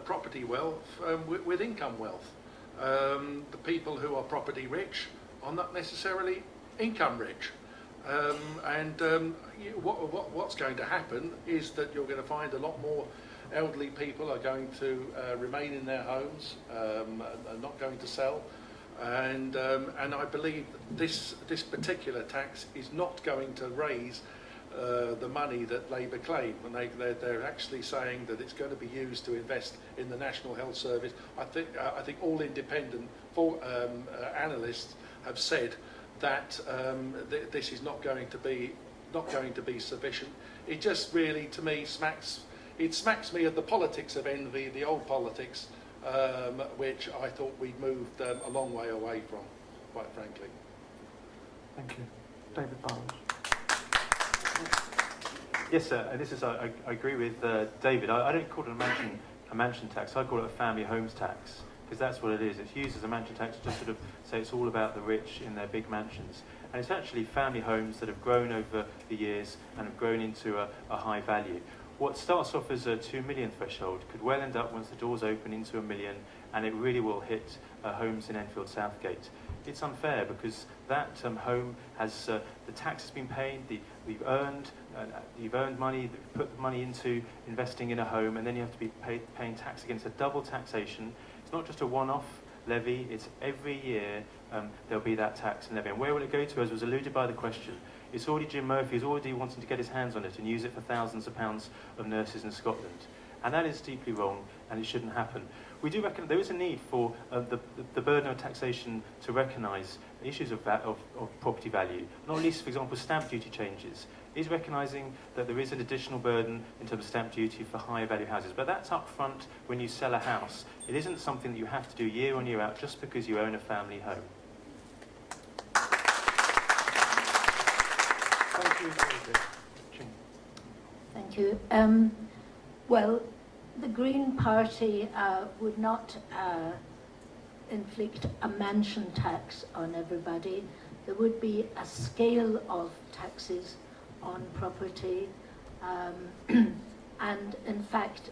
property wealth with income wealth. The people who are property rich are not necessarily income rich. What's going to happen is that you're going to find a lot more elderly people are going to remain in their homes, are not going to sell, and I believe this particular tax is not going to raise the money that Labour claim, and they're actually saying that it's going to be used to invest in the National Health Service. I think all independent analysts have said that this is not going to be sufficient. It just really, to me, smacks me of the politics of envy, the old politics, which I thought we'd moved a long way away from, quite frankly. Thank you. David Barnes. Yes, sir. I agree with David. I don't call it a mansion tax. I call it a family homes tax, because that's what it is. It's used as a mansion tax to just sort of say it's all about the rich in their big mansions. And it's actually family homes that have grown over the years and have grown into a high value. What starts off as a 2 million threshold could well end up, once the doors open, into 1 million, and it really will hit homes in Enfield Southgate. It's unfair because that home has the tax has been paid, you've earned money, put the money into investing in a home, and then you have to be paying tax against a double taxation. It's not just a one-off levy, it's every year there'll be that tax and levy. And where will it go to, as was alluded by the question? It's already Jim Murphy is already wanting to get his hands on it and use it for thousands of pounds of nurses in Scotland. And that is deeply wrong, and it shouldn't happen. We do reckon there is a need for the burden of taxation to recognise issues of property value, not least, for example, stamp duty changes. Is recognising that there is an additional burden in terms of stamp duty for higher value houses. But that's up front when you sell a house. It isn't something that you have to do year on year out just because you own a family home. Thank you, David. Thank you. Well, the Green Party would not inflict a mansion tax on everybody. There would be a scale of taxes on property, and in fact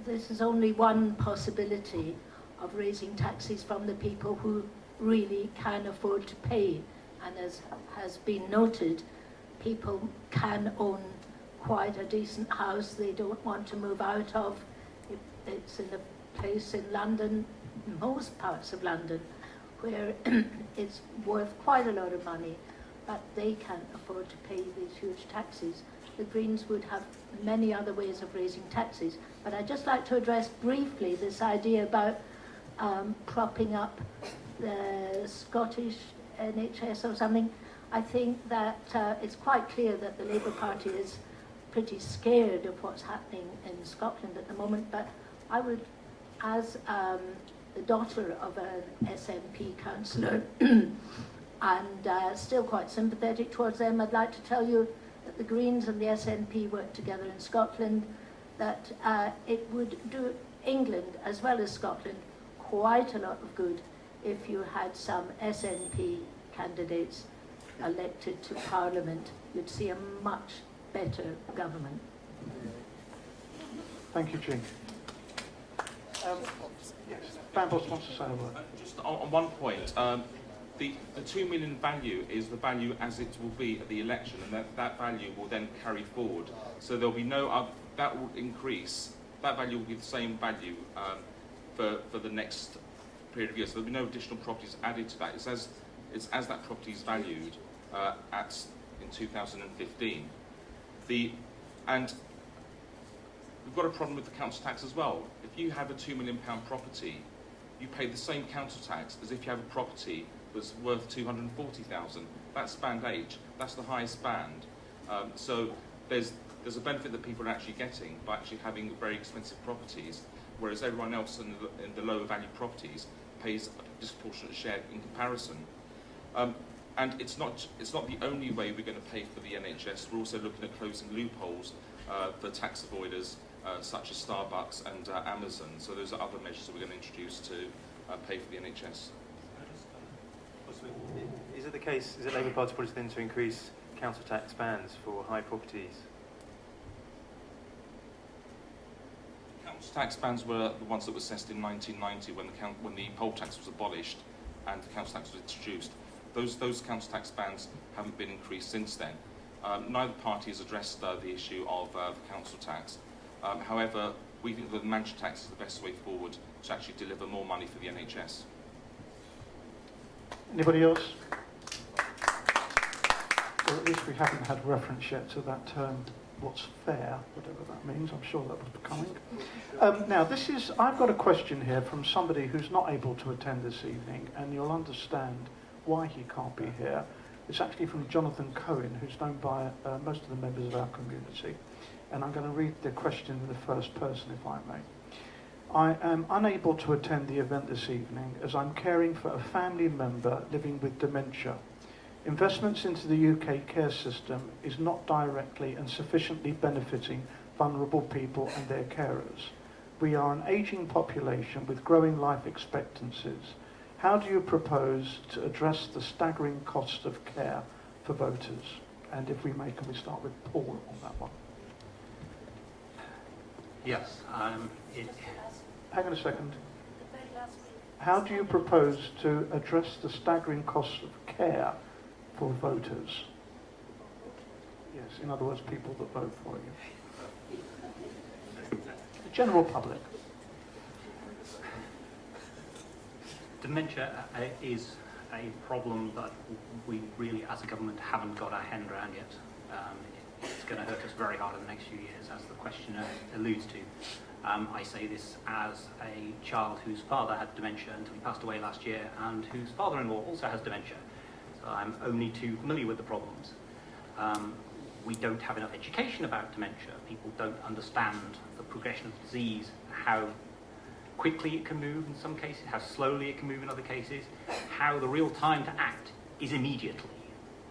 this is only one possibility of raising taxes from the people who really can afford to pay, and as has been noted, people can own quite a decent house they don't want to move out of. It's in a place in London, most parts of London, where it's worth quite a lot of money, but they can't afford to pay these huge taxes. The Greens would have many other ways of raising taxes, but I'd just like to address briefly this idea about propping up the Scottish NHS or something. I think that it's quite clear that the Labour Party is pretty scared of what's happening in Scotland at the moment, but I would, as the daughter of an SNP councillor and still quite sympathetic towards them, I'd like to tell you that the Greens and the SNP work together in Scotland, that it would do England as well as Scotland quite a lot of good if you had some SNP candidates elected to Parliament. You'd see a much better government. Thank you, Jean. Yes, Van Bos wants to say a word. Just on one point, the 2 million value is the value as it will be at the election, and that value will then carry forward. So there'll be no that will increase. That value will be the same value for the next period of years. So there'll be no additional properties added to that. It's as that property is valued in 2015. And we've got a problem with the council tax as well. If you have a £2 million property, you pay the same council tax as if you have a property that's worth 240,000. That's band H. That's the highest band. So there's a benefit that people are actually getting by actually having very expensive properties, whereas everyone else in the lower value properties pays a disproportionate share in comparison. And it's not the only way we're going to pay for the NHS. We're also looking at closing loopholes for tax avoiders such as Starbucks and Amazon. So those are other measures that we're going to introduce to pay for the NHS. Is it the case, is it Labour Party policy to increase council tax bands for high properties? Council tax bands were the ones that were assessed in 1990 when the poll tax was abolished and the council tax was introduced. Those council tax bands haven't been increased since then. Neither party has addressed the issue of the council tax. However, we think that the mansion tax is the best way forward to actually deliver more money for the NHS. Anybody else? Well, at least we haven't had reference yet to that term, what's fair, whatever that means. I'm sure that will be coming. Now, I've got a question here from somebody who's not able to attend this evening, and you'll understand why he can't be here. It's actually from Jonathan Cohen, who's known by most of the members of our community. And I'm going to read the question in the first person, if I may. I am unable to attend the event this evening as I'm caring for a family member living with dementia. Investments into the UK care system is not directly and sufficiently benefiting vulnerable people and their carers. We are an ageing population with growing life expectancies. How do you propose to address the staggering cost of care for voters? And if we may, can we start with Paul on that one? Yes. Hang on a second. How do you propose to address the staggering costs of care for voters? Yes, in other words, people that vote for you. The general public. Dementia is a problem that we really, as a government, haven't got our hand around yet. It's going to hurt us very hard in the next few years, as the questioner alludes to. I say this as a child whose father had dementia until he passed away last year, and whose father-in-law also has dementia. So I'm only too familiar with the problems. We don't have enough education about dementia. People don't understand the progression of disease, how quickly it can move in some cases, how slowly it can move in other cases, how the real time to act is immediately,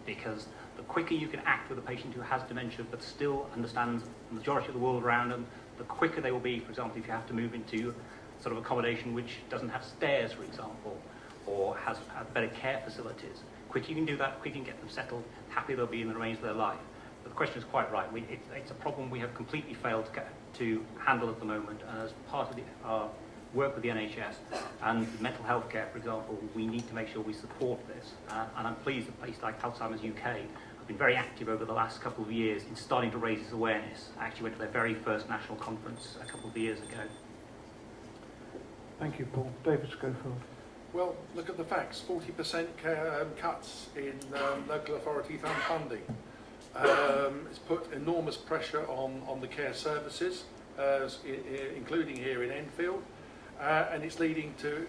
because the quicker you can act with a patient who has dementia but still understands the majority of the world around them, the quicker they will be. For example, if you have to move into sort of accommodation which doesn't have stairs, for example, or has better care facilities, quicker you can do that, quicker you can get them settled, happy they'll be in the remains of their life. But the question is quite right. It's a problem we have completely failed to handle at the moment, and as part of our work with the NHS and mental health care, for example, we need to make sure we support this. And I'm pleased that places like Alzheimer's UK have been very active over the last couple of years in starting to raise this awareness. I actually went to their very first national conference a couple of years ago. Thank you, Paul. David Schofield. Well, look at the facts. 40% cuts in local authority funding. It's put enormous pressure on the care services, including here in Enfield, and it's leading to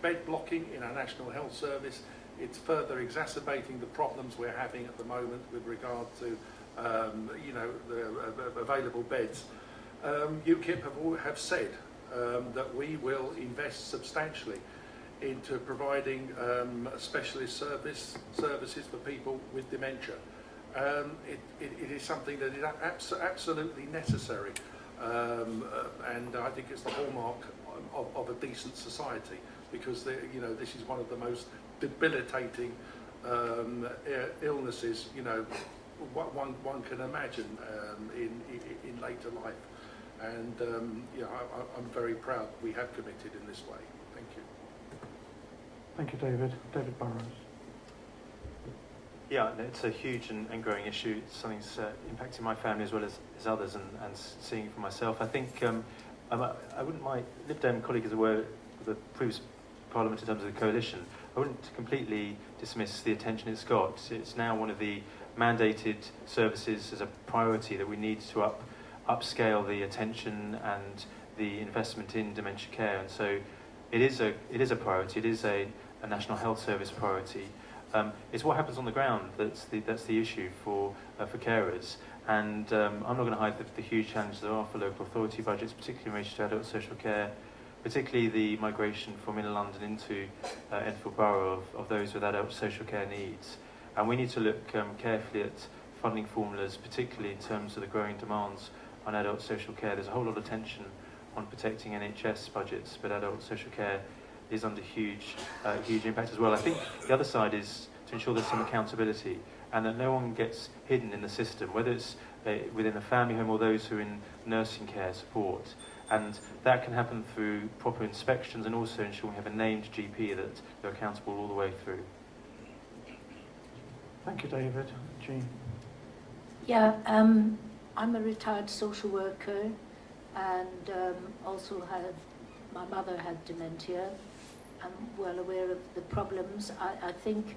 bed blocking in our National Health Service. It's further exacerbating the problems we're having at the moment with regard to the available beds. UKIP have said that we will invest substantially into providing specialist services for people with dementia. It is something that is absolutely necessary, and I think it's the hallmark of a decent society, because this is one of the most debilitating illnesses one can imagine in later life. And I'm very proud we have committed in this way. Thank you. Thank you, David. David Burrows. Yeah, it's a huge and growing issue. It's something that's impacting my family as well as others, and seeing it for myself. I think I wouldn't mind, Lib Dem colleagues aware of the previous Parliament in terms of the coalition. I wouldn't completely dismiss the attention it's got. It's now one of the mandated services as a priority that we need to upscale the attention and the investment in dementia care, and so it is a priority. It is a National Health Service priority. It's what happens on the ground that's the issue for carers, and I'm not going to hide the huge challenges there are for local authority budgets, particularly in relation to adult social care, particularly the migration from inner London into Enfield Borough of those with adult social care needs. And we need to look carefully at funding formulas, particularly in terms of the growing demands on adult social care. There's a whole lot of tension on protecting NHS budgets, but adult social care is under huge impact as well. I think the other side is to ensure there's some accountability and that no one gets hidden in the system, whether it's within a family home or those who are in nursing care support. And that can happen through proper inspections and also ensuring we have a named GP that they're accountable all the way through. Thank you, David. Jean. Yeah, I'm a retired social worker, and also my mother had dementia. I'm well aware of the problems. I think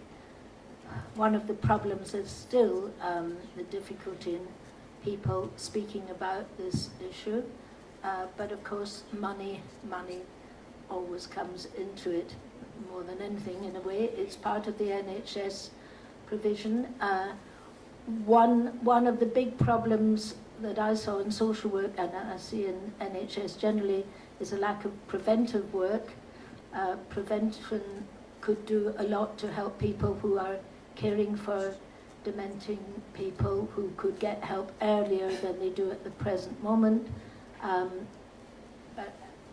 one of the problems is still the difficulty in people speaking about this issue. But of course, money always comes into it more than anything. In a way, it's part of the NHS provision. One of the big problems that I saw in social work, and I see in NHS generally, is a lack of preventive work. Prevention could do a lot to help people who are caring for dementing people, who could get help earlier than they do at the present moment.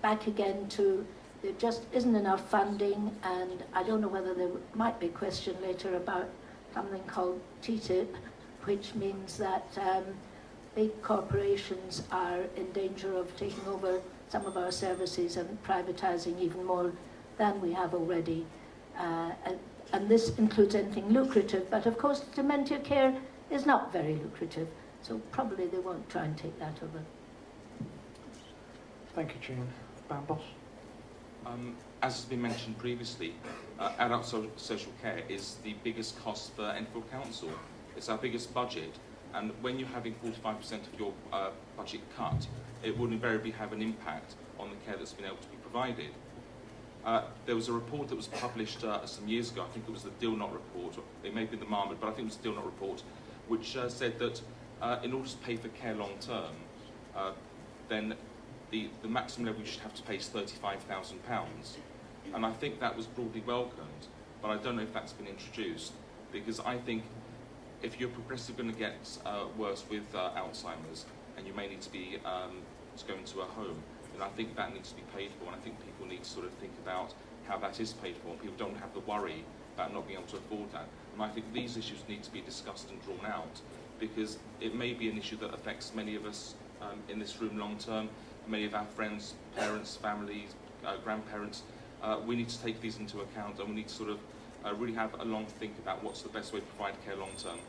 Back again to, there just isn't enough funding, and I don't know whether there might be a question later about something called TTIP, which means that big corporations are in danger of taking over some of our services and privatising even more than we have already. And this includes anything lucrative, but of course dementia care is not very lucrative, so probably they won't try and take that over. Thank you, Jean. Bambos. As has been mentioned previously, adult social care is the biggest cost for Enfield Council. It's our biggest budget, and when you're having 45% of your budget cut, it will invariably have an impact on the care that's been able to be provided. There was a report that was published some years ago, I think it was the Deal Not report, or it may have been the Marmot, but I think it was the Deal Not report, which said that in order to pay for care long term, then the maximum level you should have to pay is £35,000. And I think that was broadly welcomed, but I don't know if that's been introduced, because I think if you're progressively going to get worse with Alzheimer's, and you may need to be to go into a home, then I think that needs to be paid for, and I think people need to sort of think about how that is paid for, and people don't have the worry about not being able to afford that. And I think these issues need to be discussed and drawn out, because it may be an issue that affects many of us in this room long term, many of our friends, parents, families, grandparents. We need to take these into account, and we need to sort of really have a long think about what's the best way to provide care long term.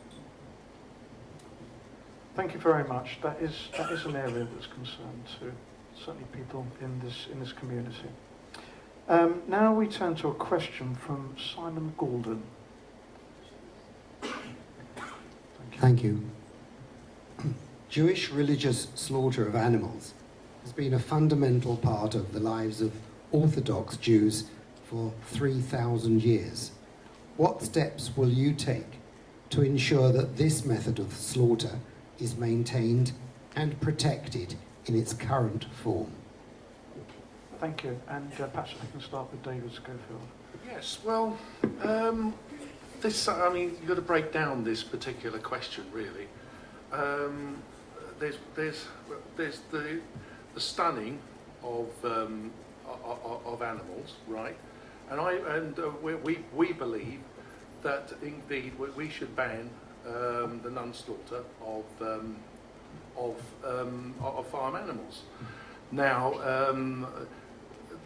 Thank you very much. That is an area that's concerned to certainly people in this community. Now we turn to a question from Simon Goulden. Thank you. Jewish religious slaughter of animals has been a fundamental part of the lives of Orthodox Jews for 3,000 years. What steps will you take to ensure that this method of slaughter is maintained and protected in its current form? Thank you. And perhaps I can start with David Schofield. Yes, well, you've got to break down this particular question, really. There's the stunning of animals, right? And we believe that indeed we should ban the non-slaughter of farm animals. Now,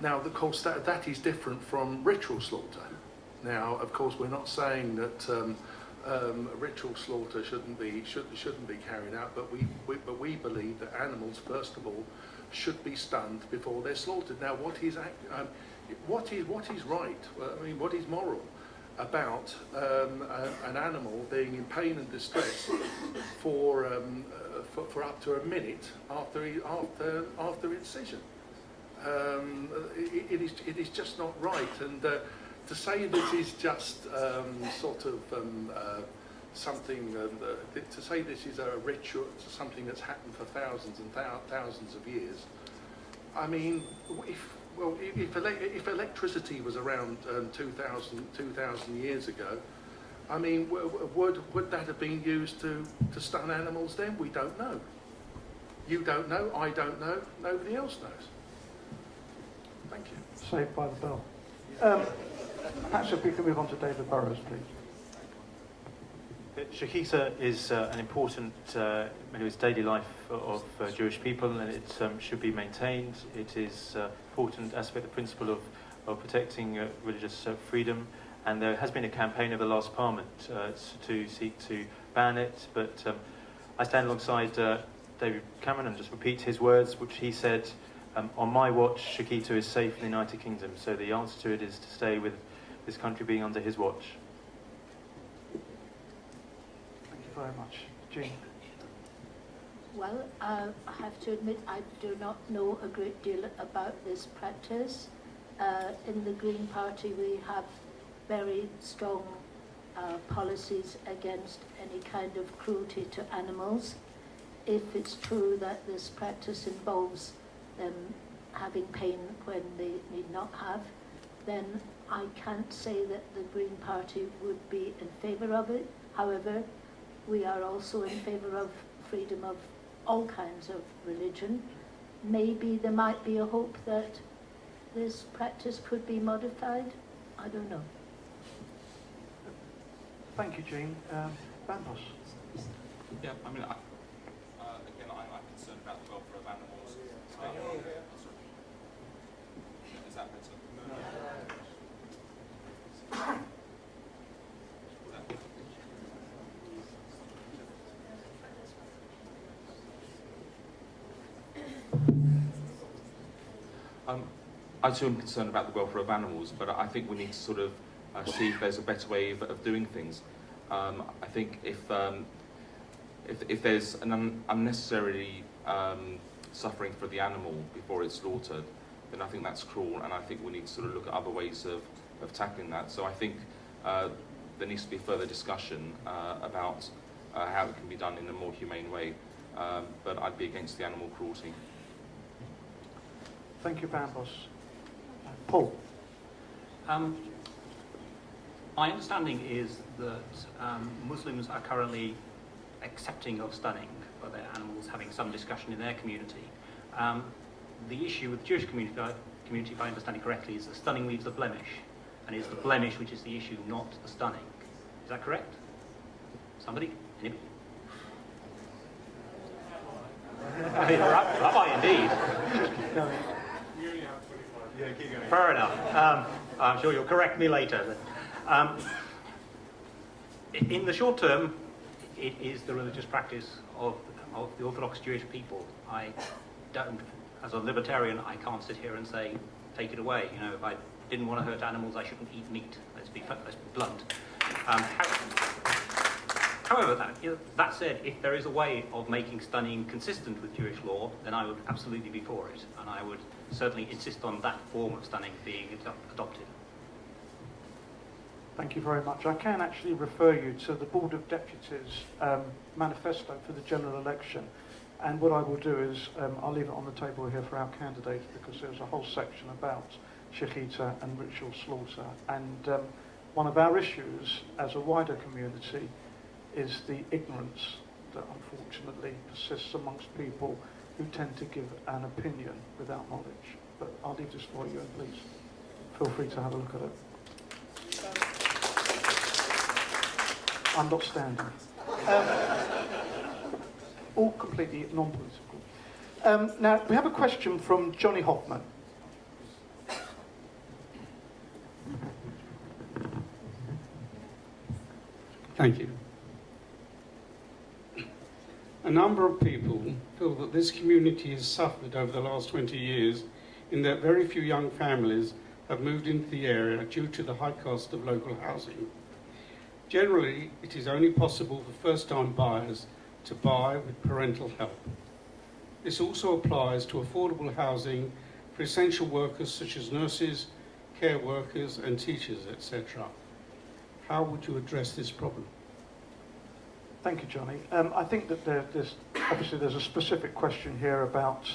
of course, that is different from ritual slaughter. Now, of course, we're not saying that ritual slaughter shouldn't be carried out, but we believe that animals, first of all, should be stunned before they're slaughtered. Now, what is right? I mean, what is moral about an animal being in pain and distress for up to a minute after incision? It is just not right, and to say this is just something. To say this is a ritual, something that's happened for thousands and thousands of years. I mean, if electricity was around 2,000 years ago, I mean, would that have been used to stun animals then? We don't know. You don't know. I don't know. Nobody else knows. Thank you. Saved by the bell. Perhaps if we can move on to David Burrows, please. Shechita is an important daily life of Jewish people, and it should be maintained. It is an important aspect, the principle of protecting religious freedom, and there has been a campaign over the last Parliament to seek to ban it, but I stand alongside David Cameron and just repeat his words, which he said, on my watch, Shechita is safe in the United Kingdom, so the answer to it is to stay with this country being under his watch. Thank you very much. Jean. Well, I have to admit I do not know a great deal about this practice. In the Green Party we have very strong policies against any kind of cruelty to animals. If it's true that this practice involves them having pain when they need not have, then I can't say that the Green Party would be in favour of it. However, we are also in favour of freedom of all kinds of religion. Maybe there might be a hope that this practice could be modified. I don't know. Thank you, Jean. Bambos. Yeah, I mean, again, I'm concerned about the welfare of animals. Is that better? I too am concerned about the welfare of animals, but I think we need to sort of see if there's a better way of doing things. I think if there's an unnecessarily suffering for the animal before it's slaughtered, then I think that's cruel, and I think we need to sort of look at other ways of tackling that. So I think there needs to be further discussion about how it can be done in a more humane way, but I'd be against the animal cruelty. Thank you, Bambos. Paul. My understanding is that Muslims are currently accepting of stunning for their animals, having some discussion in their community. The issue with the Jewish community, if I understand it correctly, is that stunning leaves a blemish, and it's the blemish which is the issue, not the stunning. Is that correct? Somebody? Anybody? Rabbi, indeed. Fair enough. I'm sure you'll correct me later. In the short term, it is the religious practice of the Orthodox Jewish people. I don't, as a libertarian, I can't sit here and say take it away. You know, if I didn't want to hurt animals, I shouldn't eat meat. Let's be blunt. However, that said, if there is a way of making stunning consistent with Jewish law, then I would absolutely be for it, and I would certainly insist on that form of stunning being adopted. Thank you very much. I can actually refer you to the Board of Deputies manifesto for the general election. And what I will do is I'll leave it on the table here for our candidates, because there's a whole section about shechita and ritual slaughter. And one of our issues as a wider community is the ignorance that unfortunately persists amongst people who tend to give an opinion without knowledge. But I'll leave this for you, and please feel free to have a look at it. I'm not standing. All completely non-political. Now, we have a question from Johnny Hoffman. Thank you. A number of people feel that this community has suffered over the last 20 years in that very few young families have moved into the area due to the high cost of local housing. Generally, it is only possible for first-time buyers to buy with parental help. This also applies to affordable housing for essential workers such as nurses, care workers and teachers, etc. How would you address this problem? Thank you, Johnny. I think that there's a specific question here about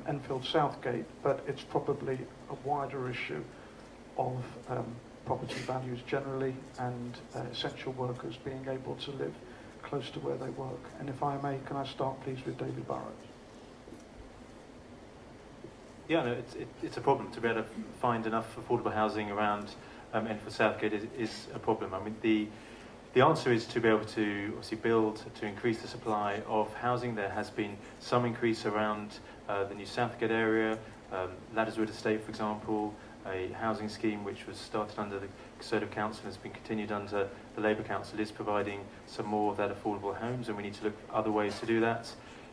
Enfield Southgate, but it's probably a wider issue of property values generally and essential workers being able to live close to where they work. And if I may, can I start please with David Burrows? Yeah, no, it's a problem to be able to find enough affordable housing around Enfield Southgate is a problem. I mean, the answer is to be able to obviously build to increase the supply of housing. There has been some increase around the new Southgate area, Ladderswood Estate, for example, a housing scheme which was started under the Conservative Council and has been continued under the Labour Council is providing some more of that affordable homes, and we need to look at other ways to do that.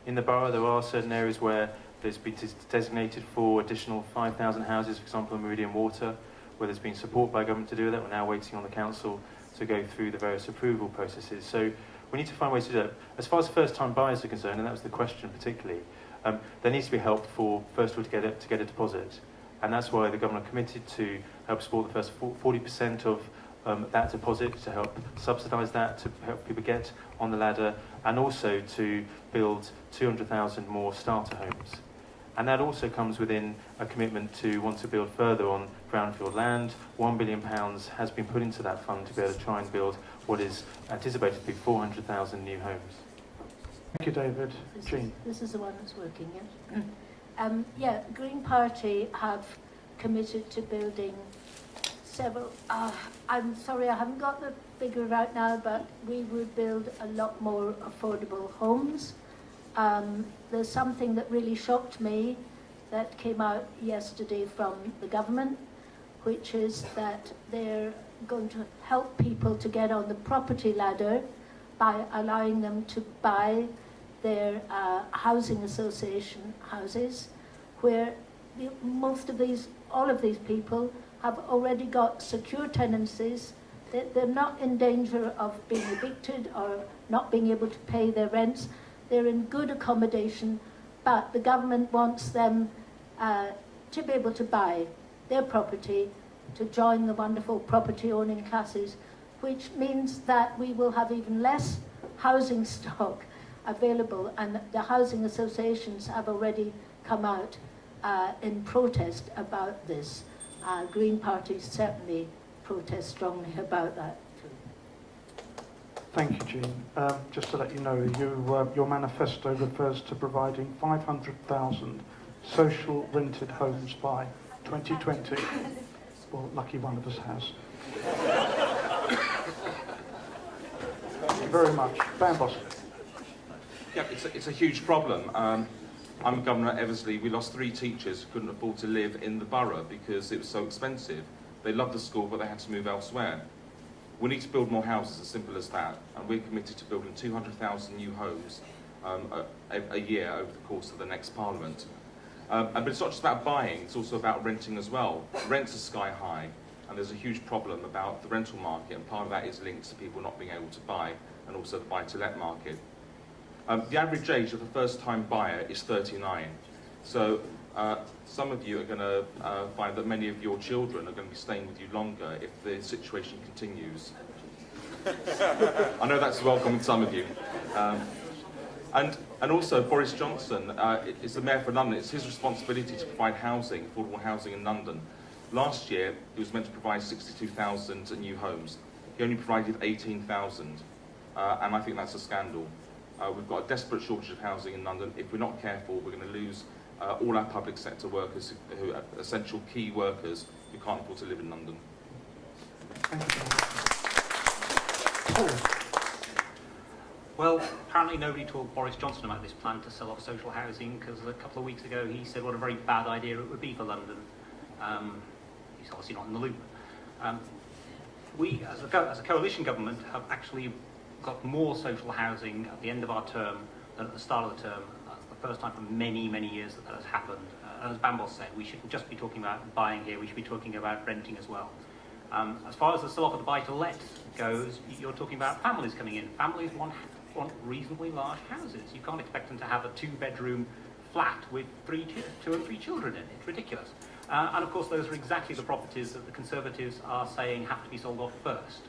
In the borough, there are certain areas where there's been designated for additional 5,000 houses, for example, in Meridian Water, where there's been support by government to do that. We're now waiting on the council to go through the various approval processes. So we need to find ways to do it. As far as first-time buyers are concerned, and that was the question particularly, there needs to be help for, first of all, to get a deposit. And that's why the government committed to help support the first 40% of that deposit, to help subsidise that, to help people get on the ladder, and also to build 200,000 more starter homes. And that also comes within a commitment to want to build further on brownfield land. £1 billion has been put into that fund to be able to try and build what is anticipated to be 400,000 new homes. Thank you, David. Jean. This is the one that's working, yeah? Yeah, Green Party have committed to building several... I'm sorry, I haven't got the figure right now, but we would build a lot more affordable homes. There's something that really shocked me that came out yesterday from the government, which is that they're going to help people to get on the property ladder by allowing them to buy their housing association houses, where all of these people have already got secure tenancies. They're not in danger of being evicted or not being able to pay their rents. They're in good accommodation, but the government wants them to be able to buy their property, to join the wonderful property owning classes, which means that we will have even less housing stock available, and the housing associations have already come out in protest about this. Green Party certainly protest strongly about that. Thank you, Jean. Just to let you know, your manifesto refers to providing 500,000 social rented homes by 2020. Well, lucky one of us has. Thank you very much. Van Bossen. Yeah, it's a huge problem. I'm Governor at Eversley. We lost 3 teachers who couldn't afford to live in the borough because it was so expensive. They loved the school, but they had to move elsewhere. We need to build more houses, as simple as that, and we're committed to building 200,000 new homes a year over the course of the next Parliament. But it's not just about buying, it's also about renting as well. Rents are sky high, and there's a huge problem about the rental market, and part of that is linked to people not being able to buy, and also the buy-to-let market. The average age of a first-time buyer is 39. So some of you are going to find that many of your children are going to be staying with you longer if the situation continues. I know that's welcome with some of you. And also Boris Johnson is the Mayor for London. It's his responsibility to provide housing, affordable housing in London. Last year, he was meant to provide 62,000 new homes. He only provided 18,000, and I think that's a scandal. We've got a desperate shortage of housing in London. If we're not careful, we're going to lose all our public sector workers, who are essential key workers who can't afford to live in London. Well, apparently nobody told Boris Johnson about this plan to sell off social housing, because a couple of weeks ago he said what a very bad idea it would be for London. He's obviously not in the loop. We, as a coalition government, have actually got more social housing at the end of our term than at the start of the term. That's the first time for many, many years that has happened. And as Bambos said, we shouldn't just be talking about buying here, we should be talking about renting as well. As far as the sell-off of the buy-to-let goes, you're talking about families coming in. Families want reasonably large houses. You can't expect them to have a 2-bedroom flat with 2 or 3 children in it. It's ridiculous. And of course, those are exactly the properties that the Conservatives are saying have to be sold off first.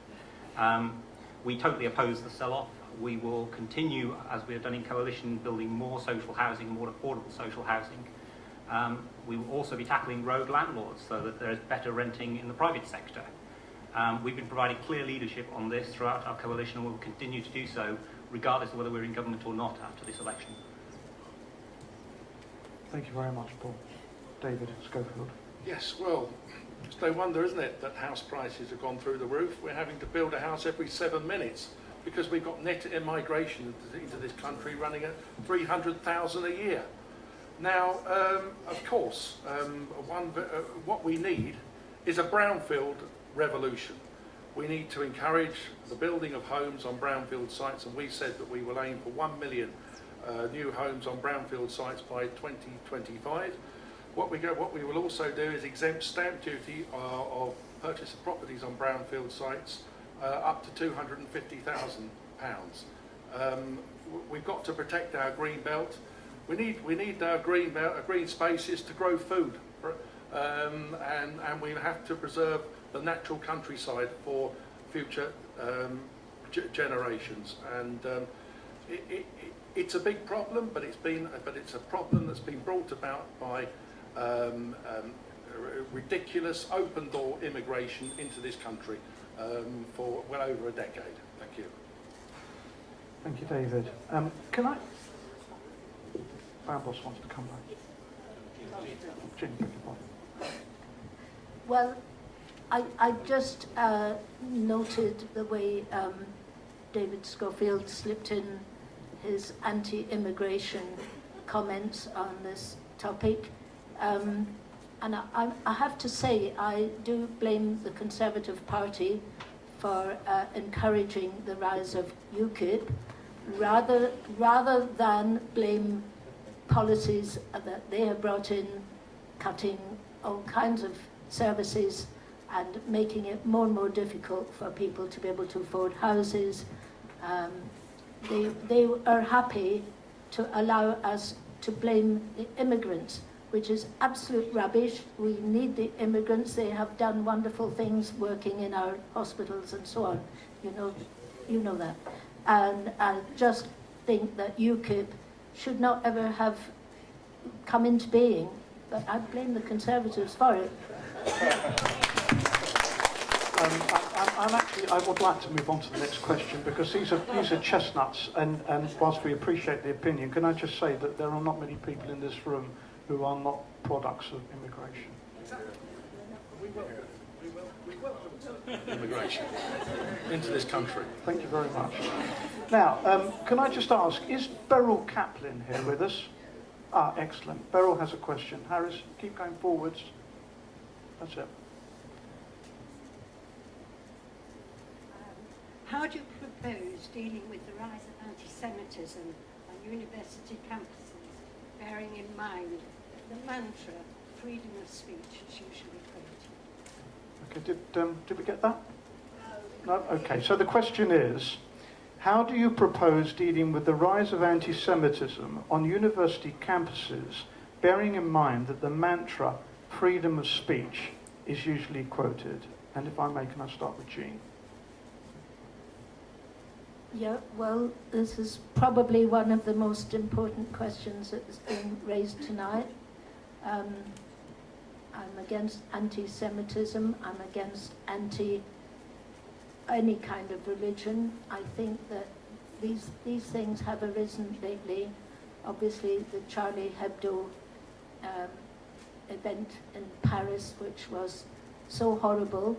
We totally oppose the sell-off. We will continue, as we have done in coalition, building more social housing, more affordable social housing. We will also be tackling rogue landlords so that there is better renting in the private sector. We've been providing clear leadership on this throughout our coalition, and we will continue to do so, regardless of whether we're in government or not after this election. Thank you very much, Paul. David Schofield. Yes, well, it's no wonder, isn't it, that house prices have gone through the roof. We're having to build a house every 7 minutes because we've got net immigration into this country running at 300,000 a year. Now, of course, what we need is a brownfield revolution. We need to encourage the building of homes on brownfield sites, and we said that we will aim for 1 million new homes on brownfield sites by 2025. What we will also do is exempt stamp duty of purchase of properties on brownfield sites up to £250,000. We've got to protect our green belt. We need our green spaces to grow food, and we have to preserve the natural countryside for future generations. And it's a big problem, but it's a problem that's been brought about by ridiculous open-door immigration into this country for well over a decade. Thank you. Thank you, David. Can I? Bambos wants to come back. Ginny, beg your pardon. Well, I just noted the way David Schofield slipped in his anti-immigration comments on this topic. And I have to say, I do blame the Conservative Party for encouraging the rise of UKIP, rather than blame policies that they have brought in, cutting all kinds of services and making it more and more difficult for people to be able to afford houses. They are happy to allow us to blame the immigrants, which is absolute rubbish. We need the immigrants. They have done wonderful things working in our hospitals and so on. You know that. And I just think that UKIP should not ever have come into being, but I blame the Conservatives for it. I would like to move on to the next question, because these are chestnuts, and whilst we appreciate the opinion, can I just say that there are not many people in this room who are not products of immigration. We welcome immigration into this country. Thank you very much. Now, can I just ask, is Beryl Kaplan here with us? Ah, excellent. Beryl has a question. Harris, keep going forwards. That's it. How do you propose dealing with the rise of anti-Semitism on university campuses, bearing in mind the mantra, freedom of speech, is usually quoted. Okay, did we get that? No? Okay, so the question is, how do you propose dealing with the rise of anti-Semitism on university campuses, bearing in mind that the mantra, freedom of speech, is usually quoted? And if I may, can I start with Jean? Yeah, well, this is probably one of the most important questions that has been raised tonight. I'm against anti-Semitism. I'm against any kind of religion. I think that these things have arisen lately. Obviously, the Charlie Hebdo event in Paris, which was so horrible,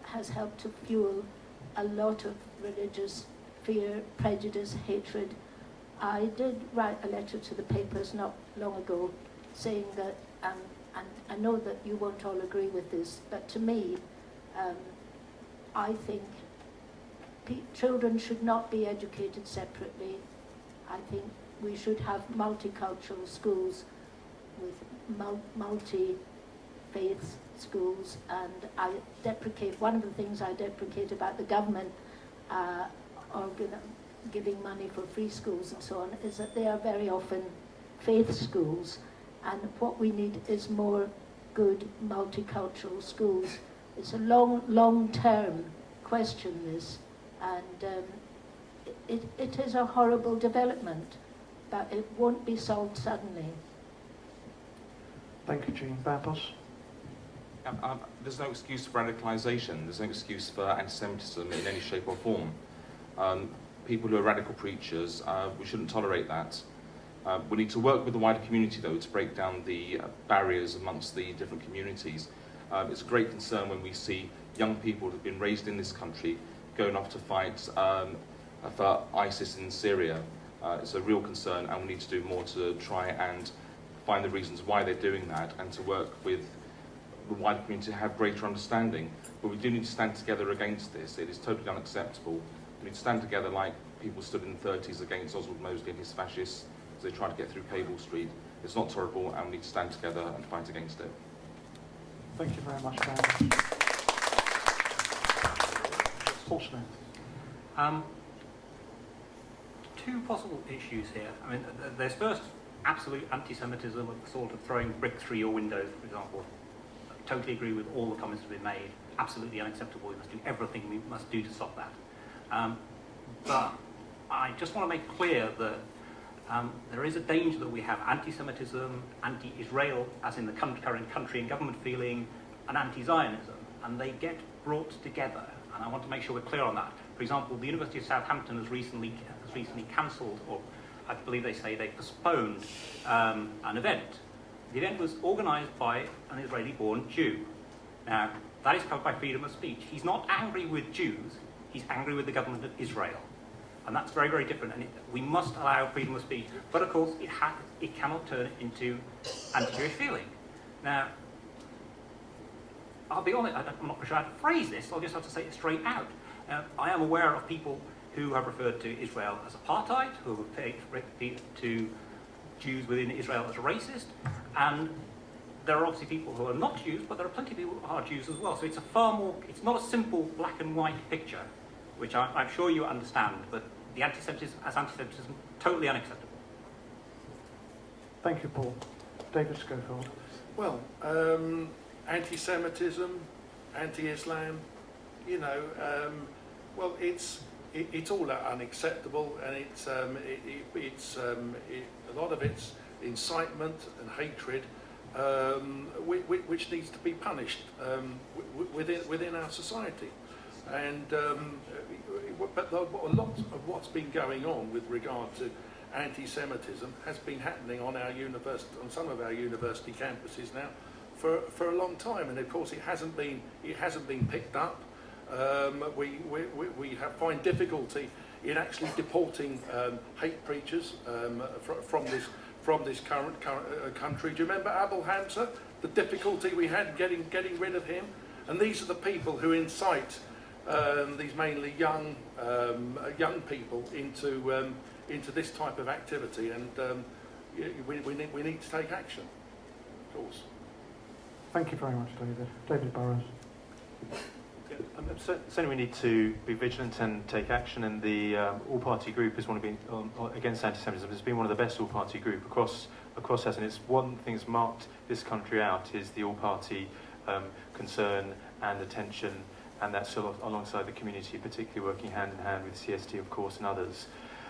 has helped to fuel a lot of religious fear, prejudice, hatred. I did write a letter to the papers not long ago saying that, and I know that you won't all agree with this, but to me, I think children should not be educated separately. I think we should have multicultural schools with multi-faith schools, and I deprecate, one of the things I deprecate about the government giving money for free schools and so on is that they are very often faith schools, and what we need is more good multicultural schools. It's a long-term question, this, and it is a horrible development, but it won't be solved suddenly. Thank you, Jean. Babos? There's no excuse for radicalisation. There's no excuse for anti-Semitism in any shape or form. People who are radical preachers, we shouldn't tolerate that. We need to work with the wider community, though, to break down the barriers amongst the different communities. It's a great concern when we see young people who have been raised in this country going off to fight for ISIS in Syria. It's a real concern, and we need to do more to try and find the reasons why they're doing that, and to work with the wider community to have greater understanding. But we do need to stand together against this. It is totally unacceptable. We need to stand together like people stood in the 30s against Oswald Mosley and his fascists as they tried to get through Cable Street. It's not tolerable, and we need to stand together and fight against it. Thank you very much, Ben. Paul Smith. Two possible issues here. I mean, there's first absolute anti-Semitism of the sort of throwing bricks through your windows, for example. I totally agree with all the comments that have been made. Absolutely unacceptable. We must do everything we must do to stop that. But I just want to make clear that there is a danger that we have anti-Semitism, anti-Israel, as in the current country and government feeling, and anti-Zionism, and they get brought together. And I want to make sure we're clear on that. For example, the University of Southampton has recently cancelled, or I believe they say they postponed an event. The event was organised by an Israeli-born Jew. Now, that is covered by freedom of speech. He's not angry with Jews, he's angry with the government of Israel. And that's very, very different, and we must allow freedom of speech. But of course, it cannot turn into anti-Jewish feeling. Now, I'll be honest, I'm not sure how to phrase this, I'll just have to say it straight out. I am aware of people who have referred to Israel as apartheid, who have referred to Jews within Israel as racist, and there are obviously people who are not Jews, but there are plenty of people who are Jews as well. So it's it's not a simple black and white picture, which I'm sure you understand, but the anti-Semitism, totally unacceptable. Thank you, Paul. David Schofield. Well, anti-Semitism, anti-Islam, you know, well, it's all unacceptable, and a lot of it's incitement and hatred, which needs to be punished within our society. And but a lot of what's been going on with regard to anti-Semitism has been happening on some of our university campuses now for a long time, and of course it hasn't been picked up. We find difficulty in actually deporting hate preachers from this current country. Do you remember Abul Hamza? The difficulty we had getting rid of him, and these are the people who incite these mainly young people into this type of activity, and we need to take action, of course. Thank you very much, David. David Burrows. Certainly we need to be vigilant and take action, and the all-party group is one of being against anti-Semitism. It's been one of the best all-party group across us, and it's one thing that's marked this country out is the all-party concern and attention, and that's alongside the community, particularly working hand in hand with CST, of course, and others.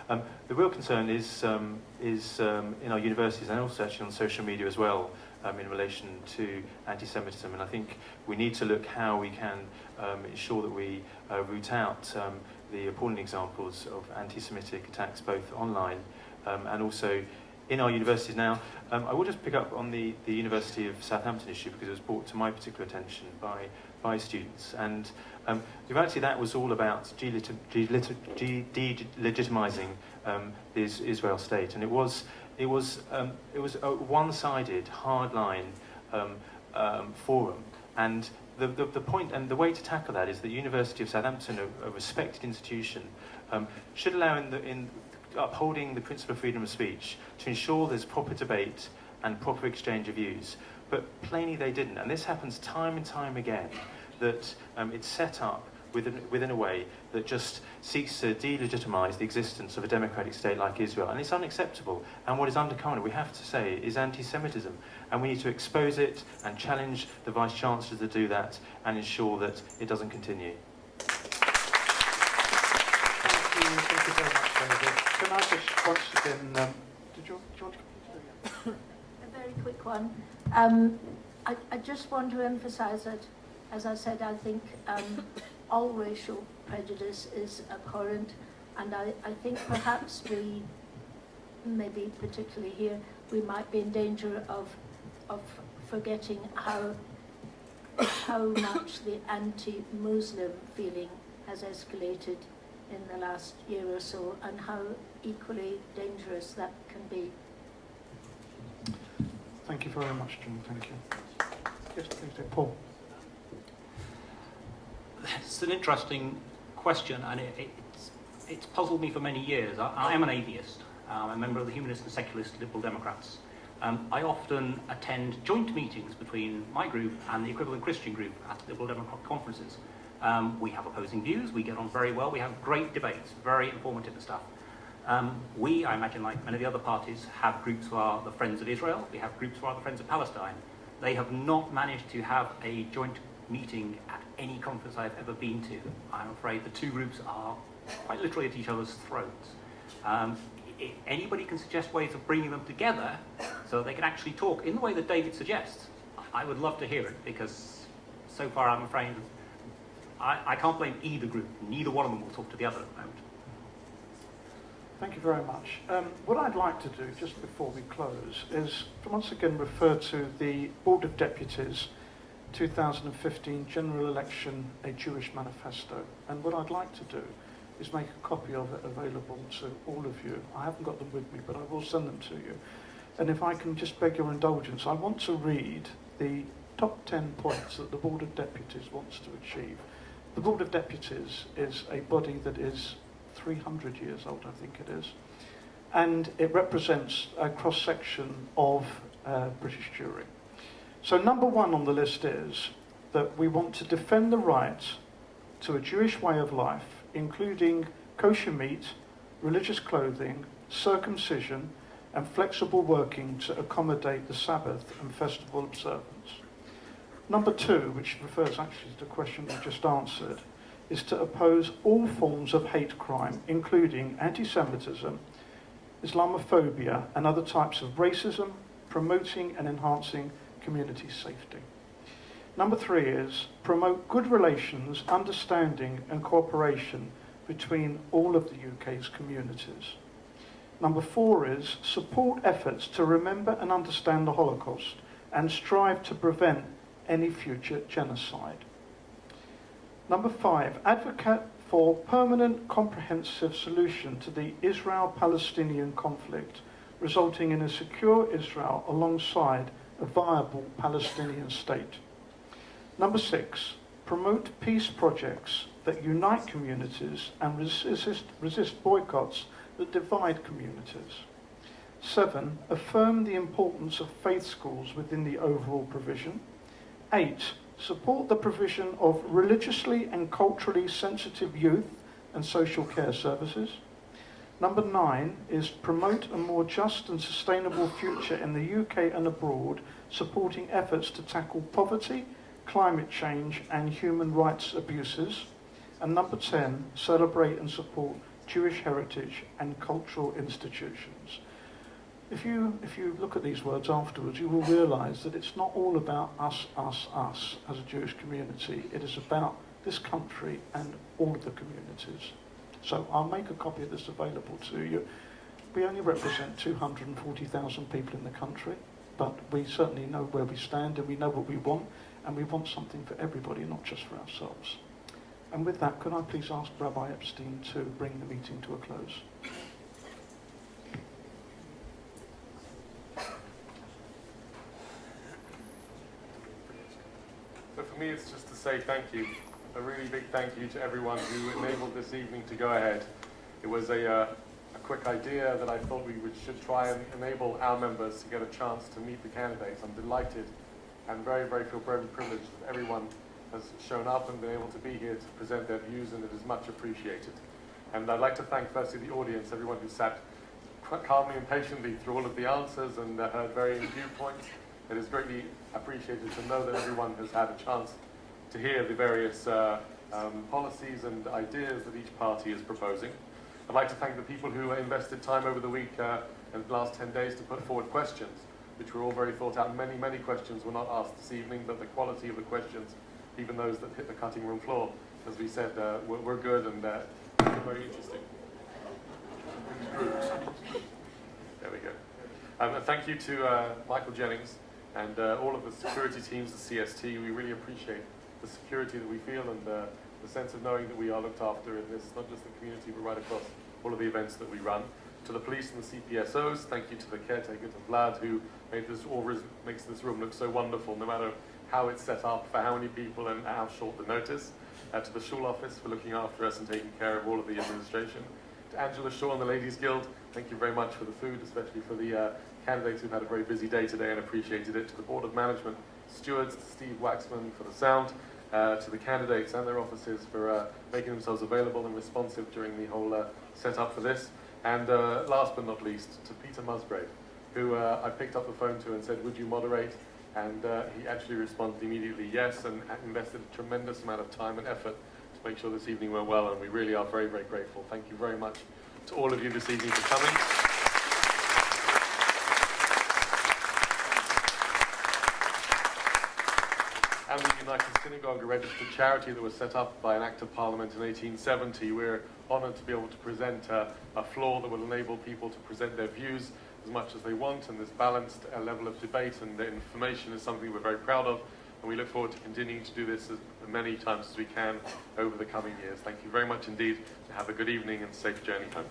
The real concern is in our universities and also actually on social media as well, in relation to anti-Semitism, and I think we need to look how we can ensure that we root out the appalling examples of anti-Semitic attacks both online and also in our universities now. I will just pick up on the University of Southampton issue because it was brought to my particular attention by students, and the reality that was all about delegitimizing the Israel state, and it was a one-sided, hardline forum, and the point and the way to tackle that is the University of Southampton, a respected institution, should allow in upholding the principle of freedom of speech to ensure there's proper debate and proper exchange of views. But plainly they didn't, and this happens time and time again, that it's set up within a way that just seeks to delegitimize the existence of a democratic state like Israel, and it's unacceptable. And what is undercurrent, we have to say, is anti-Semitism, and we need to expose it and challenge the vice-chancellors to do that and ensure that it doesn't continue. Thank you very much, David. Can I just once again, did you want to A very quick one. I just want to emphasise that, as I said, I think all racial prejudice is abhorrent, and I think perhaps we, maybe particularly here, we might be in danger of forgetting how much the anti-Muslim feeling has escalated in the last year or so, and how equally dangerous that can be. Thank you very much, John. Thank you. Yes, please do. Paul. It's an interesting question, and it's puzzled me for many years. I am an atheist. I'm a member of the Humanist and Secularist Liberal Democrats. I often attend joint meetings between my group and the equivalent Christian group at Liberal Democrat conferences. We have opposing views, we get on very well, we have great debates, very informative and stuff. We, I imagine, like many of the other parties, have groups who are the Friends of Israel, we have groups who are the Friends of Palestine. They have not managed to have a joint meeting at any conference I've ever been to. I'm afraid the two groups are quite literally at each other's throats. If anybody can suggest ways of bringing them together so they can actually talk in the way that David suggests, I would love to hear it, because so far I'm afraid I can't blame either group. Neither one of them will talk to the other at the moment. Thank you very much. What I'd like to do, just before we close, is to once again refer to the Board of Deputies 2015 General Election, a Jewish Manifesto. And what I'd like to do is make a copy of it available to all of you. I haven't got them with me, but I will send them to you. And if I can just beg your indulgence, I want to read the top 10 points that the Board of Deputies wants to achieve. The Board of Deputies is a body that is 300 years old, I think it is. And it represents a cross-section of British Jewry. So number one on the list is that we want to defend the right to a Jewish way of life, including kosher meat, religious clothing, circumcision, and flexible working to accommodate the Sabbath and festival observance. Number two, which refers actually to the question we just answered, is to oppose all forms of hate crime, including anti-Semitism, Islamophobia, and other types of racism, promoting and enhancing community safety. Number three is promote good relations, understanding and cooperation between all of the UK's communities. Number four is support efforts to remember and understand the Holocaust and strive to prevent any future genocide. Number five, advocate for permanent comprehensive solution to the Israel-Palestinian conflict, resulting in a secure Israel alongside a viable Palestinian state. Number six, promote peace projects that unite communities and resist boycotts that divide communities. 7. Affirm the importance of faith schools within the overall provision. 8. Support the provision of religiously and culturally sensitive youth and social care services. Number 9 is promote a more just and sustainable future in the UK and abroad, supporting efforts to tackle poverty, climate change and human rights abuses. And number 10, celebrate and support Jewish heritage and cultural institutions. If you look at these words afterwards, you will realise that it's not all about us as a Jewish community. It is about this country and all of the communities. So I'll make a copy of this available to you. We only represent 240,000 people in the country, but we certainly know where we stand and we know what we want, and we want something for everybody, not just for ourselves. And with that, could I please ask Rabbi Epstein to bring the meeting to a close? So for me, it's just to say thank you. A really big thank you to everyone who enabled this evening to go ahead. It was a quick idea that I thought should try and enable our members to get a chance to meet the candidates. I'm delighted and very feel very privileged that everyone has shown up and been able to be here to present their views, and it is much appreciated. And I'd like to thank firstly the audience, everyone who sat calmly and patiently through all of the answers and heard varying viewpoints. It is greatly appreciated to know that everyone has had a chance to hear the various policies and ideas that each party is proposing. I'd like to thank the people who invested time over the week and the last 10 days to put forward questions, which were all very thought out. Many questions were not asked this evening, but the quality of the questions, even those that hit the cutting room floor, as we said, were good and very interesting. There we go. And thank you to Michael Jennings and all of the security teams at CST. We really appreciate the security that we feel and the sense of knowing that we are looked after in this, not just the community, but right across all of the events that we run. To the police and the CPSOs, thank you to the caretakers of Vlad, who makes this room look so wonderful, no matter how it's set up, for how many people and how short the notice. To the Shul office for looking after us and taking care of all of the administration. To Angela Shaw and the Ladies Guild, thank you very much for the food, especially for the candidates who've had a very busy day today and appreciated it. To the Board of Management, stewards, to Steve Waxman for the sound, to the candidates and their offices for making themselves available and responsive during the whole setup for this. And last but not least, to Peter Musgrave, who I picked up the phone to and said, would you moderate? And he actually responded immediately yes, and invested a tremendous amount of time and effort to make sure this evening went well, and we really are very grateful. Thank you very much to all of you this evening for coming. And the United Synagogue, a registered charity that was set up by an Act of Parliament in 1870. We're honoured to be able to present a floor that will enable people to present their views as much as they want, and this balanced level of debate and information is something we're very proud of, and we look forward to continuing to do this as many times as we can over the coming years. Thank you very much indeed. Have a good evening and safe journey home.